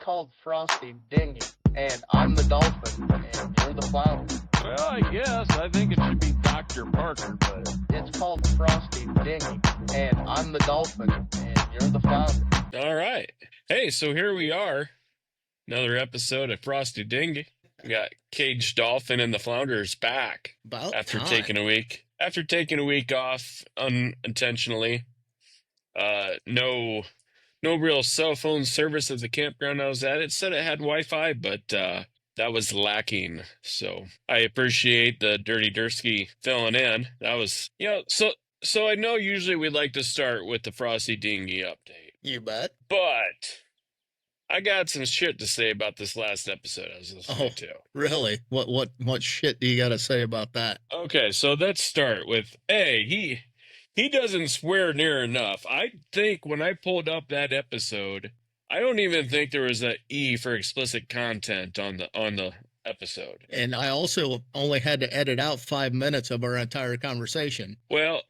called Frosty Dinghy, and I'm the Dolphin, and you're the Flounder. Well, I guess. I think it should be Dr. Parker, but... It's called Frosty Dinghy, and I'm the Dolphin, and you're the Flounder. All right. Hey, so here we are. Another episode of Frosty Dinghy. We got Caged Dolphin and the Flounders back. About after time. taking a week. After taking a week off unintentionally. No real cell phone service at the campground I was at. It said it had Wi-Fi, but that was lacking. So I appreciate the Dirty Dursky filling in. That was, so I know usually we like to start with the Frosty Dinghy update. You bet. But I got some shit to say about this last episode I was listening to. Really? What shit do you got to say about that? Okay, so let's start with he doesn't swear near enough. I think when I pulled up that episode, I don't even think there was an E for explicit content on the episode. And I also only had to edit out 5 minutes of our entire conversation. Well,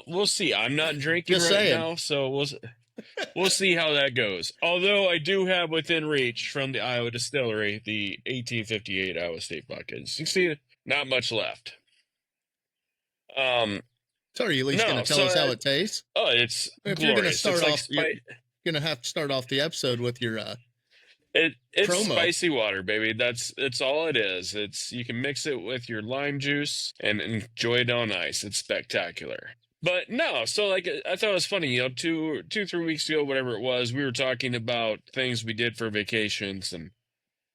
we'll see. I'm not drinking Just right saying. now, so we'll see how that goes. Although I do have within reach from the Iowa distillery the 1858 Iowa State vodkas. You see, not much left. So are you at least going to tell us how it tastes? Oh, it's If glorious. you're going to start It's like off, you're going to have to start off the episode with your it's promo. spicy water, baby. It's all it is. You can mix it with your lime juice and enjoy it on ice. It's spectacular. But no, so I thought it was funny, 2-3 weeks ago, whatever it was, we were talking about things we did for vacations, and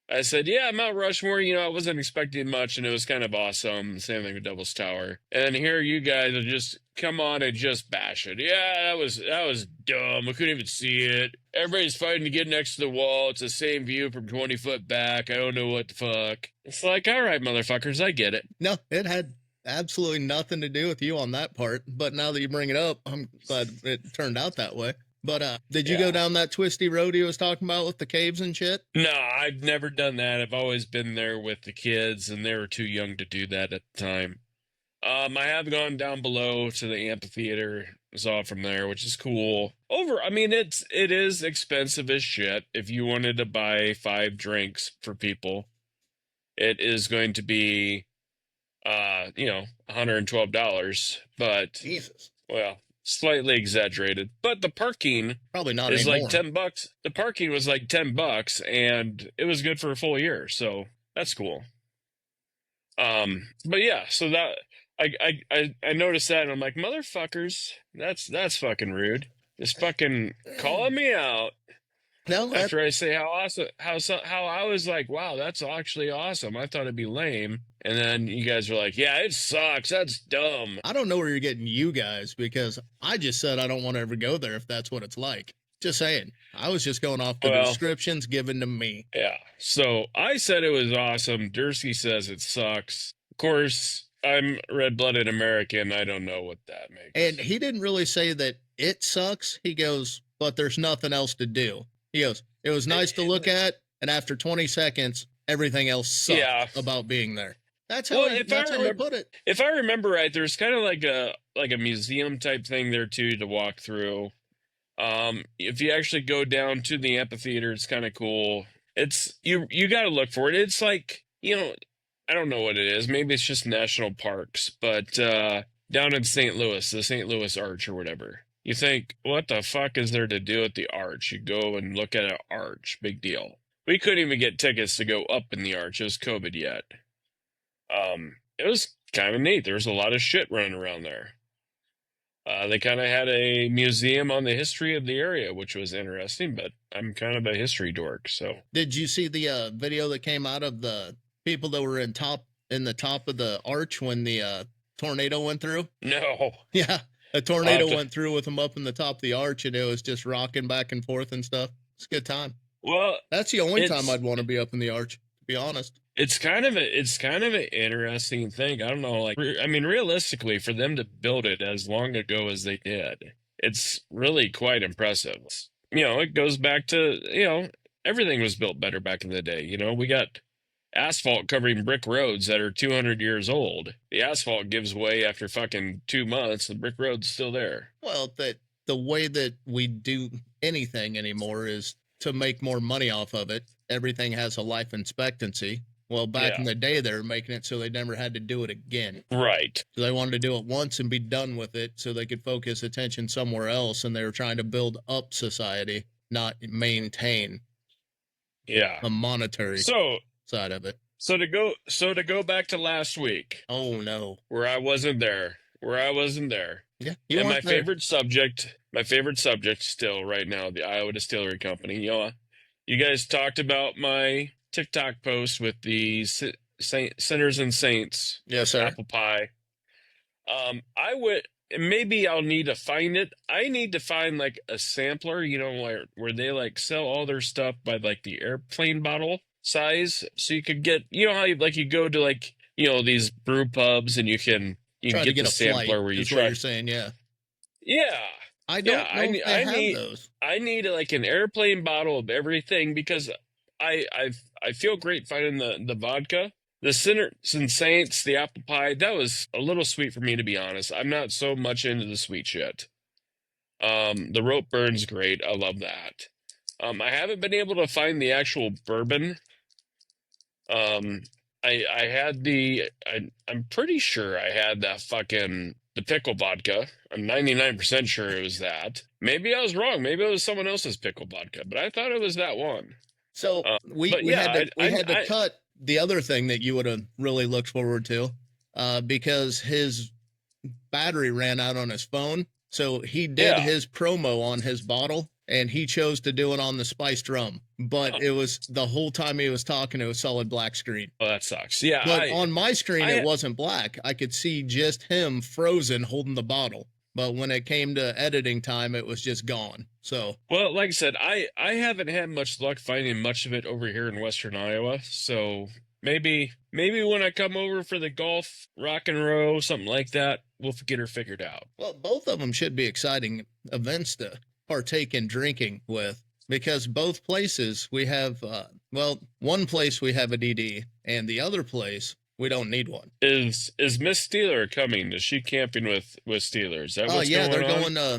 I said, yeah, Mount Rushmore, I wasn't expecting much, and it was kind of awesome. Same thing with Devil's Tower. And here you guys are just come on and just bash it. Yeah, that was dumb. I couldn't even see it. Everybody's fighting to get next to the wall. It's the same view from 20 foot back. I don't know what the fuck. It's like, all right, motherfuckers, I get it. No, it had absolutely nothing to do with you on that part. But now that you bring it up, I'm glad it turned out that way. But did you go down that twisty road he was talking about with the caves and shit? No, I've never done that. I've always been there with the kids, and they were too young to do that at the time. I have gone down below to the amphitheater, saw from there, which is cool. It is expensive as shit. If you wanted to buy 5 drinks for people, it is going to be, $112. But Jesus. Well, slightly exaggerated, but the parking probably not is anymore. like $10. The parking was like $10, and it was good for a full year, so that's cool. But yeah, so that I noticed that, and I'm like, motherfuckers, that's fucking rude. Just fucking calling me out. No, after I say how awesome, how I was like, wow, that's actually awesome. I thought it'd be lame, and then you guys were like, yeah, it sucks. That's dumb. I don't know where you're getting you guys, because I just said I don't want to ever go there if that's what it's like. Just saying. I was just going off the descriptions given to me. Yeah. So I said it was awesome. Dursky says it sucks. Of course, I'm red-blooded American. I don't know what that makes. And he didn't really say that it sucks. He goes, but there's nothing else to do. He goes, it was nice to look at, and after 20 seconds, everything else sucked about being there. That's how he put it. If I remember right, there's kind of like a museum type thing there too to walk through. If you actually go down to the amphitheater, it's kind of cool. It's you got to look for it. It's like, I don't know what it is. Maybe it's just national parks, but down in St. Louis, the St. Louis Arch or whatever. You think, what the fuck is there to do at the arch? You go and look at an arch. Big deal. We couldn't even get tickets to go up in the arch. It was COVID yet. It was kind of neat. There was a lot of shit running around there. They kind of had a museum on the history of the area, which was interesting, but I'm kind of a history dork, so. Did you see the video that came out of the people that were in the top of the arch when the tornado went through? No. Yeah. A tornado went through with them up in the top of the arch, and it was just rocking back and forth and stuff. It's a good time. Well, that's the only time I'd want to be up in the arch, to be honest. It's kind of an interesting thing. I don't know, realistically, for them to build it as long ago as they did, it's really quite impressive. It goes back to, everything was built better back in the day. We got asphalt covering brick roads that are 200 years old. The asphalt gives way after fucking 2 months. The brick road's still there. Well, the way that we do anything anymore is to make more money off of it, everything has a life expectancy. Well, back in the day, they were making it so they never had to do it again. Right. So they wanted to do it once and be done with it so they could focus attention somewhere else. And they were trying to build up society, not maintain a monetary side of it. So to go back to last week. Oh, no. Where I wasn't there. Yeah. And my favorite subject still right now, the Iowa Distillery Company. You guys talked about my TikTok post with the Sinners and Saints. Yes, sir. Apple pie. Maybe I'll need to find it. I need to find like a sampler, where they like sell all their stuff by like the airplane bottle size. So you could get, how you go to like, these brew pubs and you can get the sampler where you try. What you're saying, yeah. Yeah. I don't know if they have those. I need like an airplane bottle of everything because I feel great finding the vodka. The Sinners and Saints, the apple pie, that was a little sweet for me, to be honest. I'm not so much into the sweet shit. The rope burn's great. I love that. I haven't been able to find the actual bourbon. I had I'm pretty sure I had the pickle vodka. I'm 99% sure it was that. Maybe I was wrong. Maybe it was someone else's pickle vodka, but I thought it was that one. So we had to cut the other thing that you would have really looked forward to, because his battery ran out on his phone. So he did his promo on his bottle, and he chose to do it on the spiced rum. But it was the whole time he was talking, it was solid black screen. Oh, that sucks. Yeah. But on my screen, it wasn't black. I could see just him frozen holding the bottle. But when it came to editing time, it was just gone. So, well, like I said, I haven't had much luck finding much of it over here in Western Iowa. So maybe when I come over for the golf, rock and roll, something like that, we'll get her figured out. Well, both of them should be exciting events to partake in drinking with, because both places we have, one place we have a DD, and the other place we don't need one. Is Miss Steeler coming? Is she camping with Steelers? Oh yeah,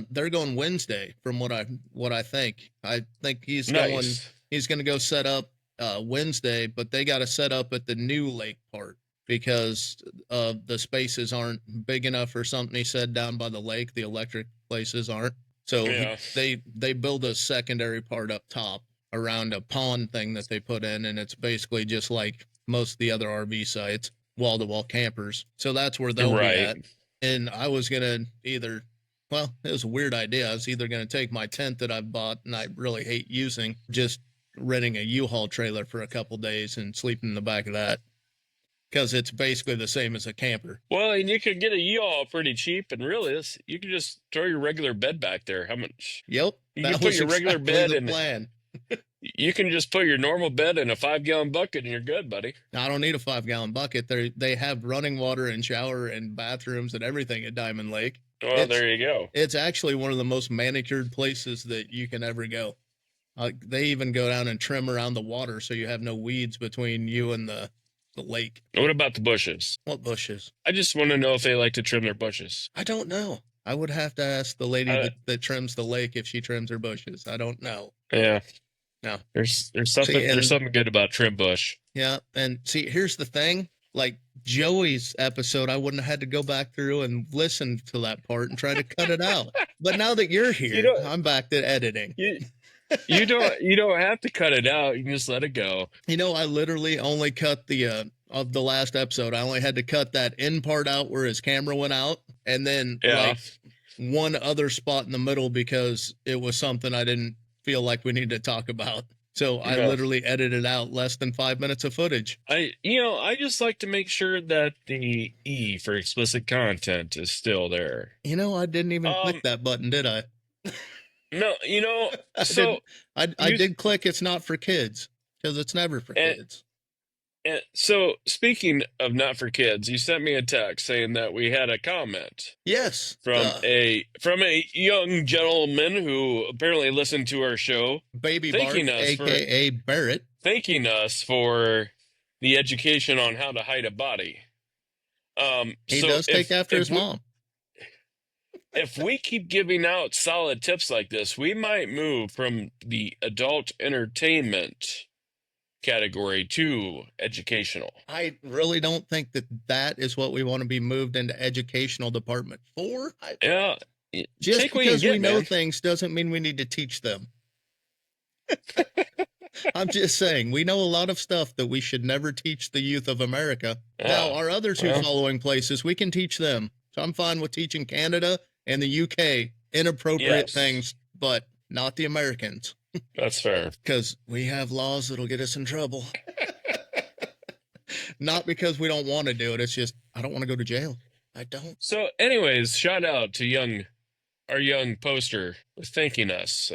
they're going Wednesday from what I think. I think he's going to go set up Wednesday, but they got to set up at the new lake part because the spaces aren't big enough or something. He said down by the lake, the electric places aren't. So they build a secondary part up top around a pond thing that they put in, and it's basically just like most of the other RV sites, wall-to-wall campers. So that's where they'll be at. And I was going to it was a weird idea. I was either going to take my tent that I've bought and I really hate using, just renting a U-Haul trailer for a couple days and sleeping in the back of that, because it's basically the same as a camper. Well, and you could get a U-Haul pretty cheap, and really, you can just throw your regular bed back there. How much? Yep. You can put your regular bed in. Plan. You can just put your normal bed in a 5-gallon bucket and you're good, buddy. I don't need a 5-gallon bucket. They have running water and shower and bathrooms and everything at Diamond Lake. Well, there you go. It's actually one of the most manicured places that you can ever go. They even go down and trim around the water so you have no weeds between you and the lake. What about the bushes? What bushes? I just want to know if they like to trim their bushes. I don't know. I would have to ask the lady that trims the lake if she trims her bushes. I don't know. Yeah. No. There's something good about trim bush. Yeah, and see, here's the thing. Like Joey's episode, I wouldn't have had to go back through and listen to that part and try to cut it out. But now that you're here, I'm back to editing. You don't have to cut it out. You can just let it go. I literally only cut of the last episode. I only had to cut that end part out where his camera went out, and then like one other spot in the middle because it was something I didn't feel like we needed to talk about. So I literally edited out less than 5 minutes of footage. I just like to make sure that the E for explicit content is still there. I didn't even click that button, did I? No, I did click it's not for kids, because it's never for kids. And so, speaking of not for kids, you sent me a text saying that we had a comment. Yes, from a young gentleman who apparently listened to our show, Baby Bart, aka Barrett, thanking us for the education on how to hide a body. He does take after his mom. If we keep giving out solid tips like this, we might move from the adult entertainment category to educational. I really don't think that is what we want to be moved into educational department for. Yeah. Just because we know things doesn't mean we need to teach them. I'm just saying, we know a lot of stuff that we should never teach the youth of America. Now, our others who following places, we can teach them. So I'm fine with teaching Canada and the UK inappropriate things, but not the Americans. That's fair. Because we have laws that'll get us in trouble. Not because we don't want to do it. It's just, I don't want to go to jail. I don't. So anyways, shout out to our young poster thanking us.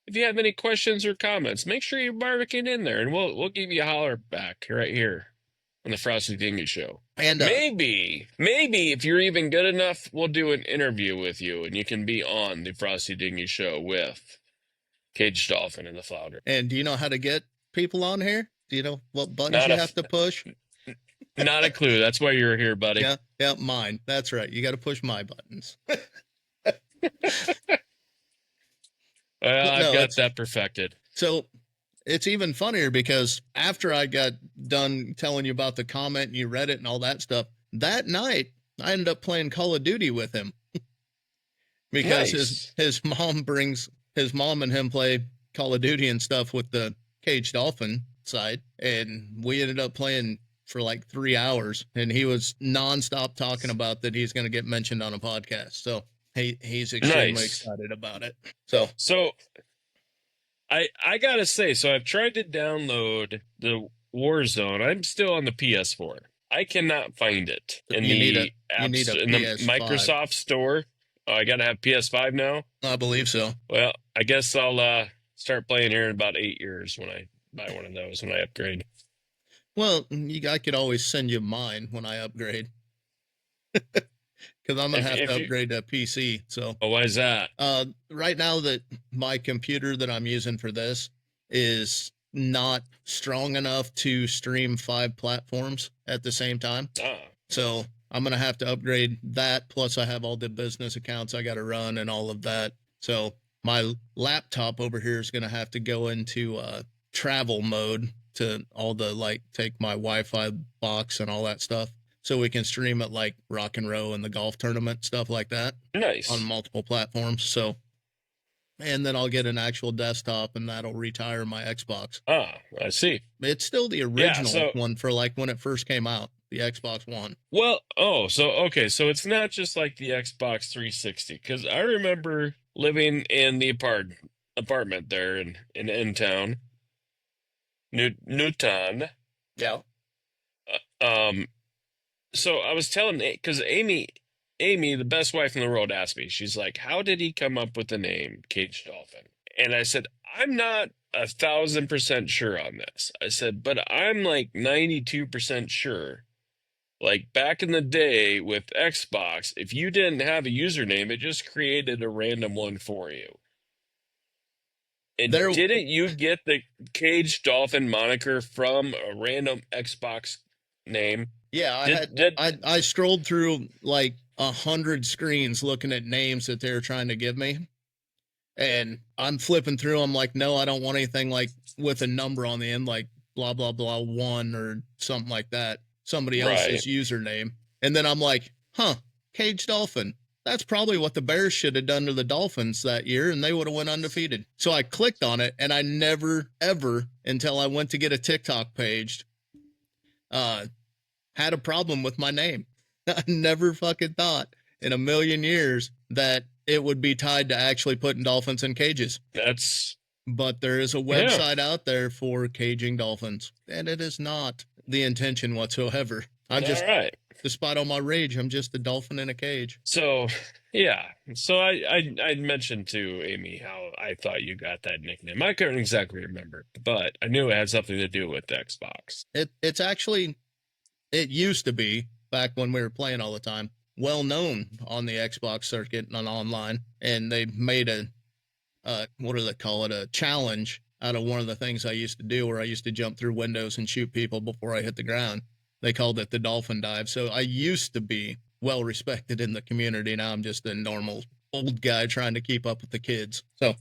If you have any questions or comments, make sure you mark it in there, and we'll give you a holler back right here on the Frosty Dingy Show. And maybe if you're even good enough, we'll do an interview with you, and you can be on the Frosty Dingy Show with Caged Dolphin and the Flounder. And do you know how to get people on here? Do you know what buttons you have to push? Not a clue. That's why you're here, buddy. Yeah, mine. That's right. You got to push my buttons. I've got that perfected. So it's even funnier because after I got done telling you about the comment and you read it and all that stuff, that night I ended up playing Call of Duty with him because his mom and him play Call of Duty and stuff with the Caged Dolphin side. And we ended up playing for like 3 hours, and he was nonstop talking about that he's going to get mentioned on a podcast. So he's extremely excited about it. So I gotta say, so I've tried to download the Warzone. I'm still on the PS4. I cannot find it in the Microsoft Store. Oh, I gotta have PS5 now. I believe so. Well, I guess I'll start playing here in about 8 years when I buy one of those when I upgrade. Well, I could always send you mine when I upgrade. Because I'm going to have to upgrade to PC. So, why is that? Right now that my computer that I'm using for this is not strong enough to stream 5 platforms at the same time. So I'm going to have to upgrade that. Plus I have all the business accounts I got to run and all of that. So my laptop over here is going to have to go into travel mode to all the, take my Wi-Fi box and all that stuff. So we can stream it like Rock and Roll and the golf tournament, stuff like that. Nice. On multiple platforms. So, and then I'll get an actual desktop and that'll retire my Xbox. I see. It's still the original one for when it first came out, the Xbox One. Well, so it's not just like the Xbox 360, because I remember living in the apartment there in town, Newton. Yeah. So I was telling, because Amy, the best wife in the world, asked me, she's like, how did he come up with the name Caged Dolphin? And I said, I'm not 1,000% sure on this. I said, but I'm like 92% sure. Like back in the day with Xbox, if you didn't have a username, it just created a random one for you. And didn't you get the Caged Dolphin moniker from a random Xbox name? Yeah, I scrolled through 100 screens looking at names that they were trying to give me. And I'm flipping through. I'm like, no, I don't want anything with a number on the end, like blah, blah, blah, 1 or something like that. Somebody else's username. And then I'm like, Caged Dolphin. That's probably what the Bears should have done to the Dolphins that year, and they would have went undefeated. So I clicked on it, and I never, ever, until I went to get a TikTok page, had a problem with my name. I never fucking thought in a million years that it would be tied to actually putting dolphins in cages. But there is a website out there for caging dolphins, and it is not the intention whatsoever. Despite all my rage, I'm just a dolphin in a cage. So, yeah. So I mentioned to Amy how I thought you got that nickname. I couldn't exactly remember, but I knew it had something to do with the Xbox. It's actually... It used to be, back when we were playing all the time, well known on the Xbox circuit and online. And they made a challenge out of one of the things I used to do, where I used to jump through windows and shoot people before I hit the ground. They called it the Dolphin Dive. So I used to be well respected in the community. Now I'm just a normal old guy trying to keep up with the kids. So,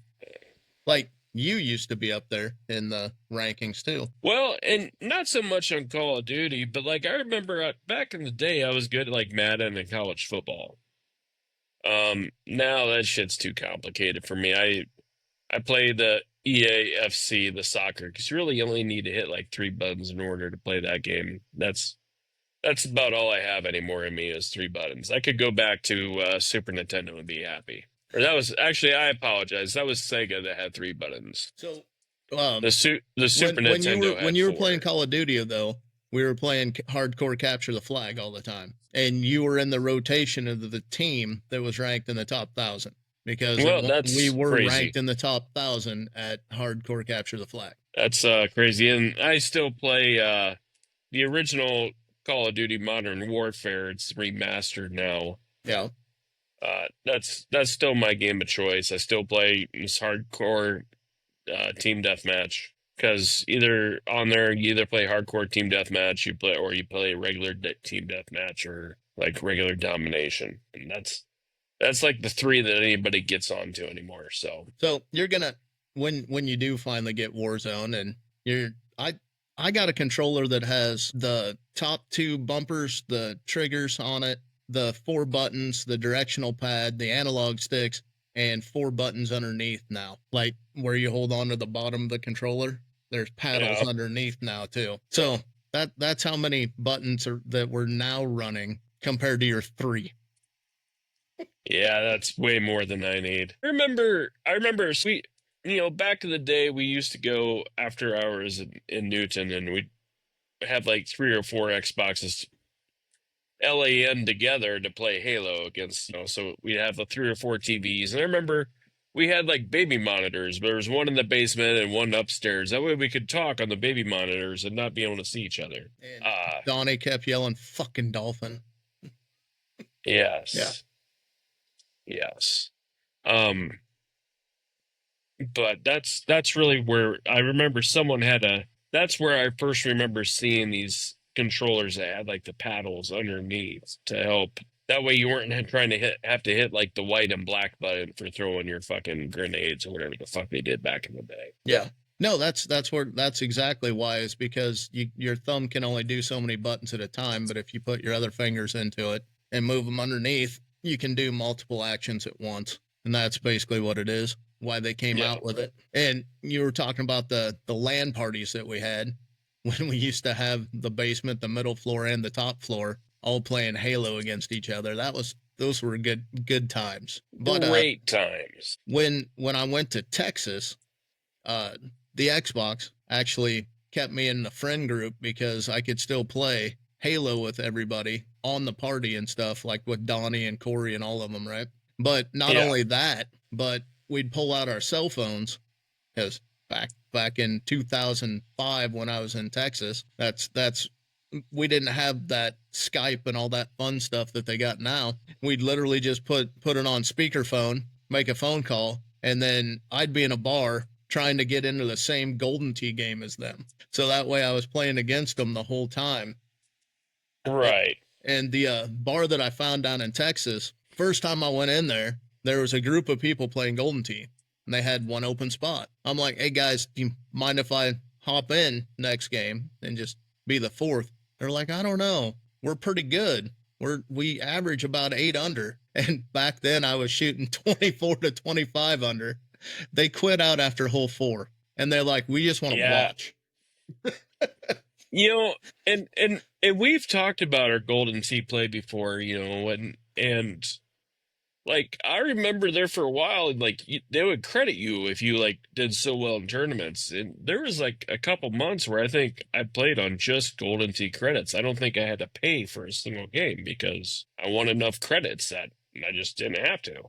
like, you used to be up there in the rankings too. Well, and not so much on Call of Duty, but like I remember back in the day, I was good at like Madden and college football. Now that shit's too complicated for me. I play the EAFC, the soccer, because you really only need to hit like 3 buttons in order to play that game. That's about all I have anymore in me is 3 buttons. I could go back to Super Nintendo and be happy. Or that was actually, I apologize. That was Sega that had 3 buttons. So, the Super Nintendo when you were 4. playing Call of Duty, though, we were playing hardcore capture the flag all the time, and you were in the rotation of the team that was ranked in the top 1,000 because we were crazy. ranked in the top 1,000 at hardcore capture the flag. That's crazy, and I still play the original Call of Duty Modern Warfare. It's remastered now. Yeah. That's still my game of choice. I still play this hardcore team deathmatch because either on there you either play hardcore team deathmatch, you play regular team deathmatch or like regular domination, and that's like the 3 that anybody gets onto anymore. So you're gonna when you do finally get Warzone, and I got a controller that has the top 2 bumpers, the triggers on it, the 4 buttons, the directional pad, the analog sticks, and 4 buttons underneath now. Like where you hold on to the bottom of the controller, there's paddles underneath now too. So that's how many buttons that we're now running compared to your 3. Yeah, that's way more than I need. I remember back in the day, we used to go after hours in Newton, and we'd have like 3 or 4 Xboxes LAN together to play Halo against, so we'd have the 3 or 4 TVs. And I remember we had like baby monitors, but there was one in the basement and one upstairs. That way we could talk on the baby monitors and not be able to see each other. And Donnie kept yelling, "Fucking Dolphin." Yes. Yeah. Yes. But that's really where I remember that's where I first remember seeing these controllers that had like the paddles underneath to help. That way you weren't trying to have to hit like the white and black button for throwing your fucking grenades or whatever the fuck they did back in the day. Yeah. No, that's exactly why, is because your thumb can only do so many buttons at a time, but if you put your other fingers into it and move them underneath, you can do multiple actions at once. And that's basically what it is, why they came out with it. And you were talking about the LAN parties that we had when we used to have the basement, the middle floor, and the top floor all playing Halo against each other. Those were good times. But great times. When I went to Texas, the Xbox actually kept me in the friend group because I could still play Halo with everybody on the party and stuff, like with Donnie and Corey and all of them, right? But not only that, but we'd pull out our cell phones, because back in 2005 when I was in Texas, we didn't have that Skype and all that fun stuff that they got now. We'd literally just put it on speakerphone, make a phone call, and then I'd be in a bar trying to get into the same Golden Tee game as them. So that way I was playing against them the whole time. Right. And the bar that I found down in Texas, first time I went in there was a group of people playing Golden Tee, and they had one open spot. I'm like, "Hey guys, do you mind if I hop in next game and just be the 4th?" They're like, "I don't know. We're pretty good. We average about 8 under." And back then I was shooting 24 to 25 under. They quit out after hole 4, and they're like, "We just want to watch." And we've talked about our Golden Tee play before, and like I remember there for a while, like they would credit you if you like did so well in tournaments. And there was like a couple months where I think I played on just Golden Tee credits. I don't think I had to pay for a single game because I won enough credits that I just didn't have to.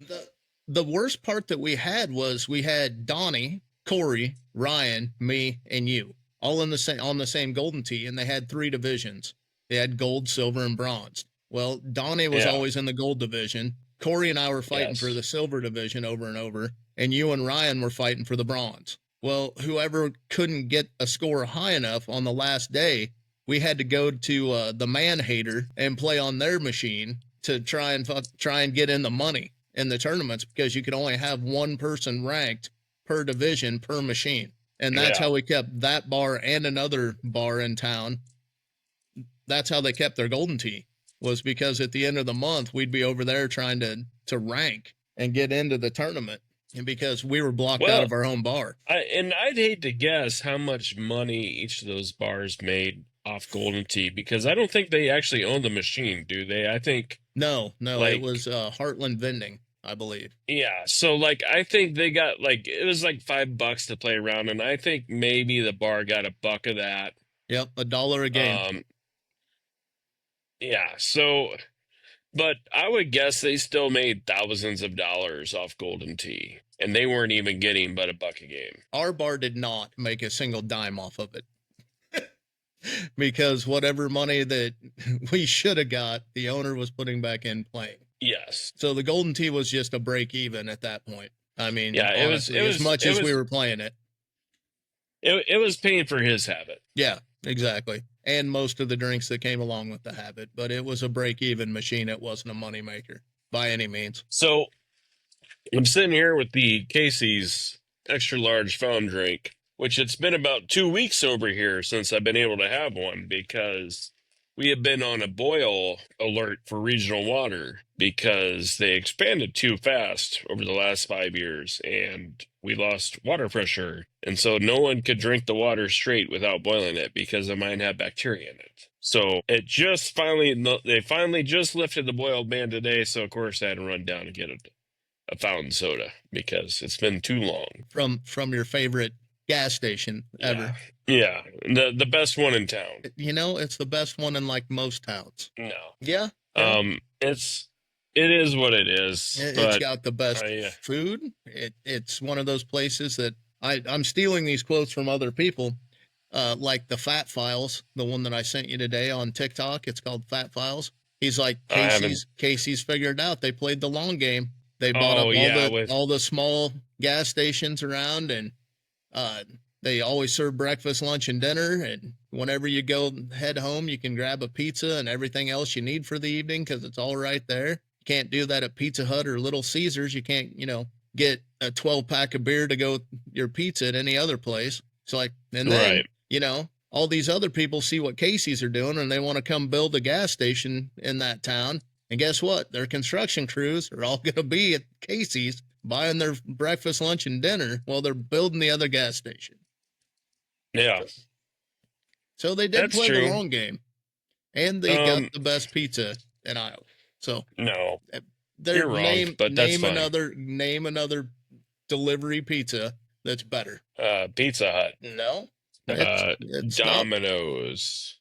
The worst part that we had was we had Donnie, Corey, Ryan, me, and you all on the same Golden Tee, and they had 3 divisions. They had gold, silver, and bronze. Well, Donnie was always in the gold division. Corey and I were fighting for the silver division over and over, and you and Ryan were fighting for the bronze. Well, whoever couldn't get a score high enough on the last day, we had to go to the Man Hater and play on their machine to try and get in the money in the tournaments, because you could only have one person ranked per division per machine. And that's how we kept that bar and another bar in town. That's how they kept their golden tee, was because at the end of the month, we'd be over there trying to rank and get into the tournament. And because we were blocked out of our home bar. I'd hate to guess how much money each of those bars made off golden tee, because I don't think they actually own the machine, do they? I think no, like, it was Heartland Vending, I believe. Yeah, so like I think they got like it was like $5 to play around, and I think maybe the bar got $1 of that. Yep, $1 a game. Yeah, so, but I would guess they still made thousands of dollars off golden tee, and they weren't even getting but $1 a game. Our bar did not make a single dime off of it. Because whatever money that we should have got, the owner was putting back in playing. Yes. So the golden tee was just a break even at that point. I mean, yeah, honestly, it was as much as we were playing it. It was paying for his habit. Yeah, exactly. And most of the drinks that came along with the habit, but it was a break even machine. It wasn't a money maker by any means. So I'm sitting here with the Casey's extra large foam drink, which it's been about 2 weeks over here since I've been able to have one, because we have been on a boil alert for regional water because they expanded too fast over the last 5 years and we lost water pressure. And so no one could drink the water straight without boiling it because it might have bacteria in it. So they finally just lifted the boil ban today. So of course I had to run down and get a fountain soda because it's been too long. From your favorite gas station ever. Yeah. The best one in town. You know, it's the best one in like most towns. No. Yeah. It is what it is. It's got the best food. It's one of those places that I'm stealing these quotes from other people, like the Fat Files, the one that I sent you today on TikTok. It's called Fat Files. He's like, Casey's figured out. They played the long game. They bought up all the small gas stations around, and they always serve breakfast, lunch, and dinner. And whenever you go head home, you can grab a pizza and everything else you need for the evening because it's all right there. You can't do that at Pizza Hut or Little Caesars. You can't, get a 12-pack of beer to go your pizza at any other place. It's like, and then, all these other people see what Casey's are doing and they want to come build a gas station in that town. And guess what? Their construction crews are all going to be at Casey's buying their breakfast, lunch, and dinner while they're building the other gas station. Yeah. So they did play the long game. And they got the best pizza in Iowa. So no, you're wrong, but that's fine. Name another delivery pizza that's better. Pizza Hut. No. It's Domino's.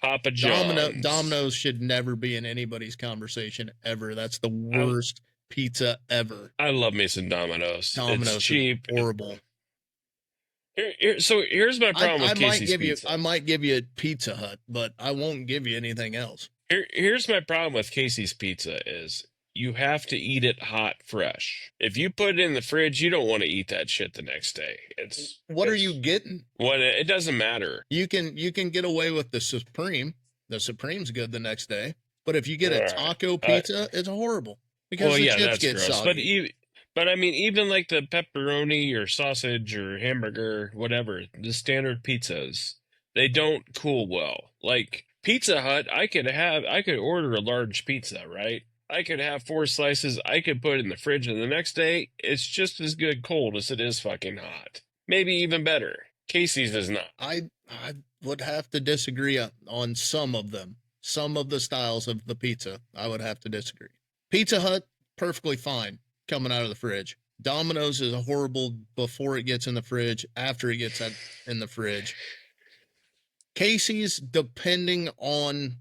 Papa John's. Domino's should never be in anybody's conversation ever. That's the worst pizza ever. I love me some Domino's. Domino's, it's cheap. Horrible. So here's my problem with Casey's Pizza. I might give you a Pizza Hut, but I won't give you anything else. Here's my problem with Casey's Pizza is you have to eat it hot, fresh. If you put it in the fridge, you don't want to eat that shit the next day. What are you getting? It doesn't matter. You can get away with the Supreme. The Supreme's good the next day. But if you get a taco pizza, it's horrible because the chips get soggy. But I mean, even like the pepperoni or sausage or hamburger, whatever, the standard pizzas, they don't cool well. Like Pizza Hut, I could order a large pizza, right? I could have 4 slices. I could put it in the fridge, and the next day, it's just as good cold as it is fucking hot. Maybe even better. Casey's is not. I would have to disagree on some of them. Some of the styles of the pizza, I would have to disagree. Pizza Hut, perfectly fine coming out of the fridge. Domino's is horrible before it gets in the fridge, after it gets in the fridge. Casey's, depending on,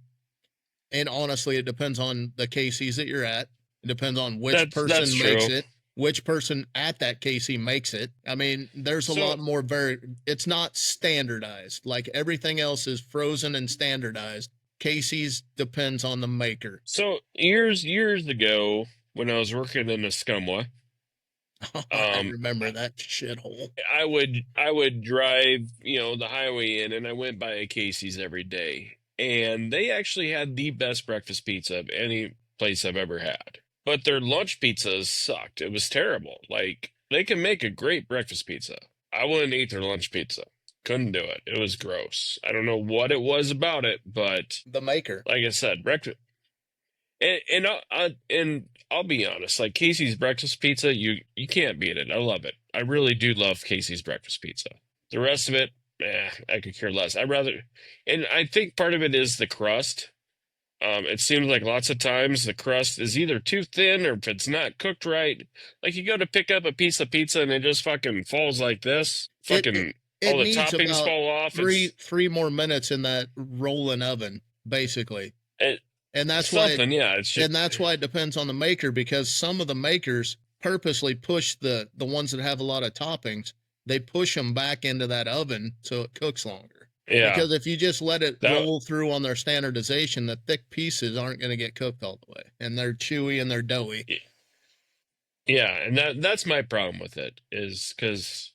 and honestly, it depends on the Casey's that you're at. It depends on which person makes it, which person at that Casey makes it. I mean, there's a lot more it's not standardized. Like everything else is frozen and standardized. Casey's depends on the maker. So years ago, when I was working in Escumwa, I remember that shithole. I would drive, the highway in, and I went by a Casey's every day, and they actually had the best breakfast pizza of place I've ever had. But their lunch pizzas sucked. It was terrible. Like, they can make a great breakfast pizza. I wouldn't eat their lunch pizza. Couldn't do it. It was gross. I don't know what it was about it, but the maker. Like I said, breakfast. And I'll be honest, like Casey's breakfast pizza, you can't beat it. I love it. I really do love Casey's breakfast pizza. The rest of it, I could care less. And I think part of it is the crust. It seems like lots of times the crust is either too thin or if it's not cooked right. Like you go to pick up a piece of pizza and it just fucking falls like this. All the toppings fall off. Three more minutes in that rolling oven, basically. And that's why it depends on the maker, because some of the makers purposely push the ones that have a lot of toppings. They push them back into that oven so it cooks longer. Yeah. Because if you just let it roll through on their standardization, the thick pieces aren't going to get cooked all the way, and they're chewy and they're doughy. Yeah, and that's my problem with it, is because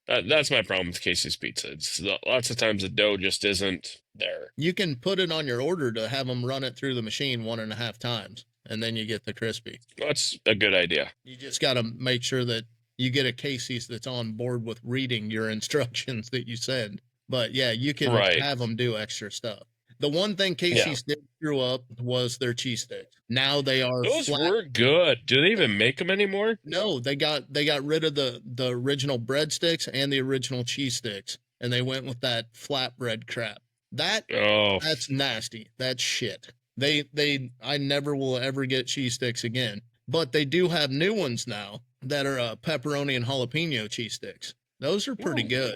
that's my problem with Casey's pizza. It's lots of times the dough just isn't there. You can put it on your order to have them run it through the machine 1.5 times, and then you get the crispy. That's a good idea. You just got to make sure that you get a Casey's that's on board with reading your instructions that you send. But yeah, you can have them do extra stuff. The one thing Casey's did screw up was their cheese sticks. Now they are Those were good. Do they even make them anymore? No, they got rid of the original breadsticks and the original cheese sticks, and they went with that flatbread crap. That's nasty. That's shit. I never will ever get cheese sticks again. But they do have new ones now that are pepperoni and jalapeno cheese sticks. Those are pretty good.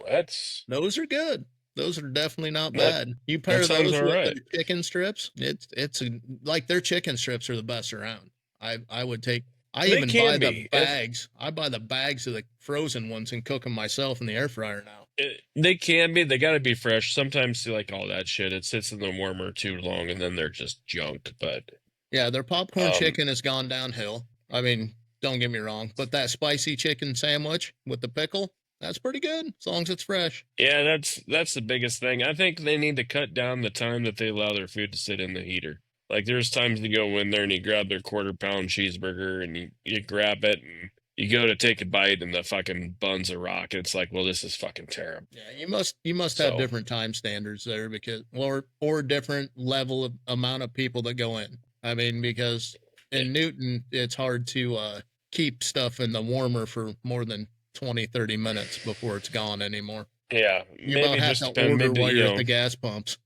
Those are good. Those are definitely not bad. You pair those with their chicken strips. It's like their chicken strips are the best around. I would take. I even buy the bags. I buy the bags of the frozen ones and cook them myself in the air fryer now. They can be. They got to be fresh. Sometimes like all that shit, it sits in the warmer too long, and then they're just junk. But yeah, their popcorn chicken has gone downhill. I mean, don't get me wrong, but that spicy chicken sandwich with the pickle. That's pretty good, as long as it's fresh. Yeah, that's the biggest thing. I think they need to cut down the time that they allow their food to sit in the heater. Like, there's times you go in there and you grab their 1/4-pound cheeseburger and you grab it and you go to take a bite and the fucking buns are rock. And it's like, well, this is fucking terrible. Yeah, you must have different time standards there, because or different level of amount of people that go in. I mean, because in Newton, it's hard to keep stuff in the warmer for more than 20-30 minutes before it's gone anymore. Yeah, you maybe have to order while you're at the gas pumps.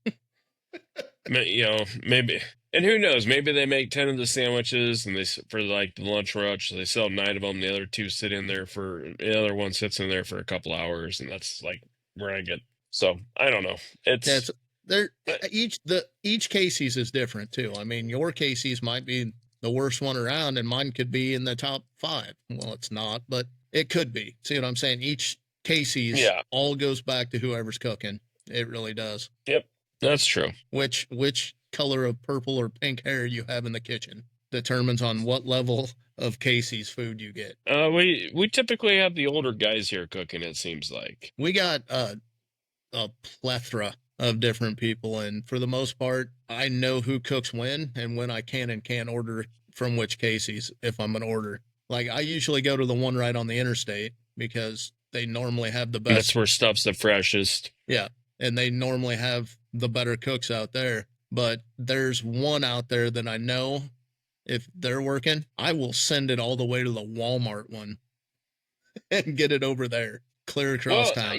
Maybe, and who knows? Maybe they make 10 of the sandwiches, and for like the lunch rush, they sell 9 of them. The other 2 sit in there the other one sits in there for a couple hours, and that's like where I get. So I don't know. Each Casey's is different too. I mean, your Casey's might be the worst one around, and mine could be in the top 5. Well, it's not, but it could be. See what I'm saying? Each Casey's all goes back to whoever's cooking. It really does. Yep, that's true. Which color of purple or pink hair you have in the kitchen determines on what level of Casey's food you get. We typically have the older guys here cooking, it seems like. We got a plethora of different people, and for the most part, I know who cooks when and when I can and can't order from which Casey's if I'm going to order. Like, I usually go to the one right on the interstate because they normally have the best. That's where stuff's the freshest. Yeah, and they normally have the better cooks out there. But there's one out there that I know if they're working, I will send it all the way to the Walmart one and get it over there, clear across town.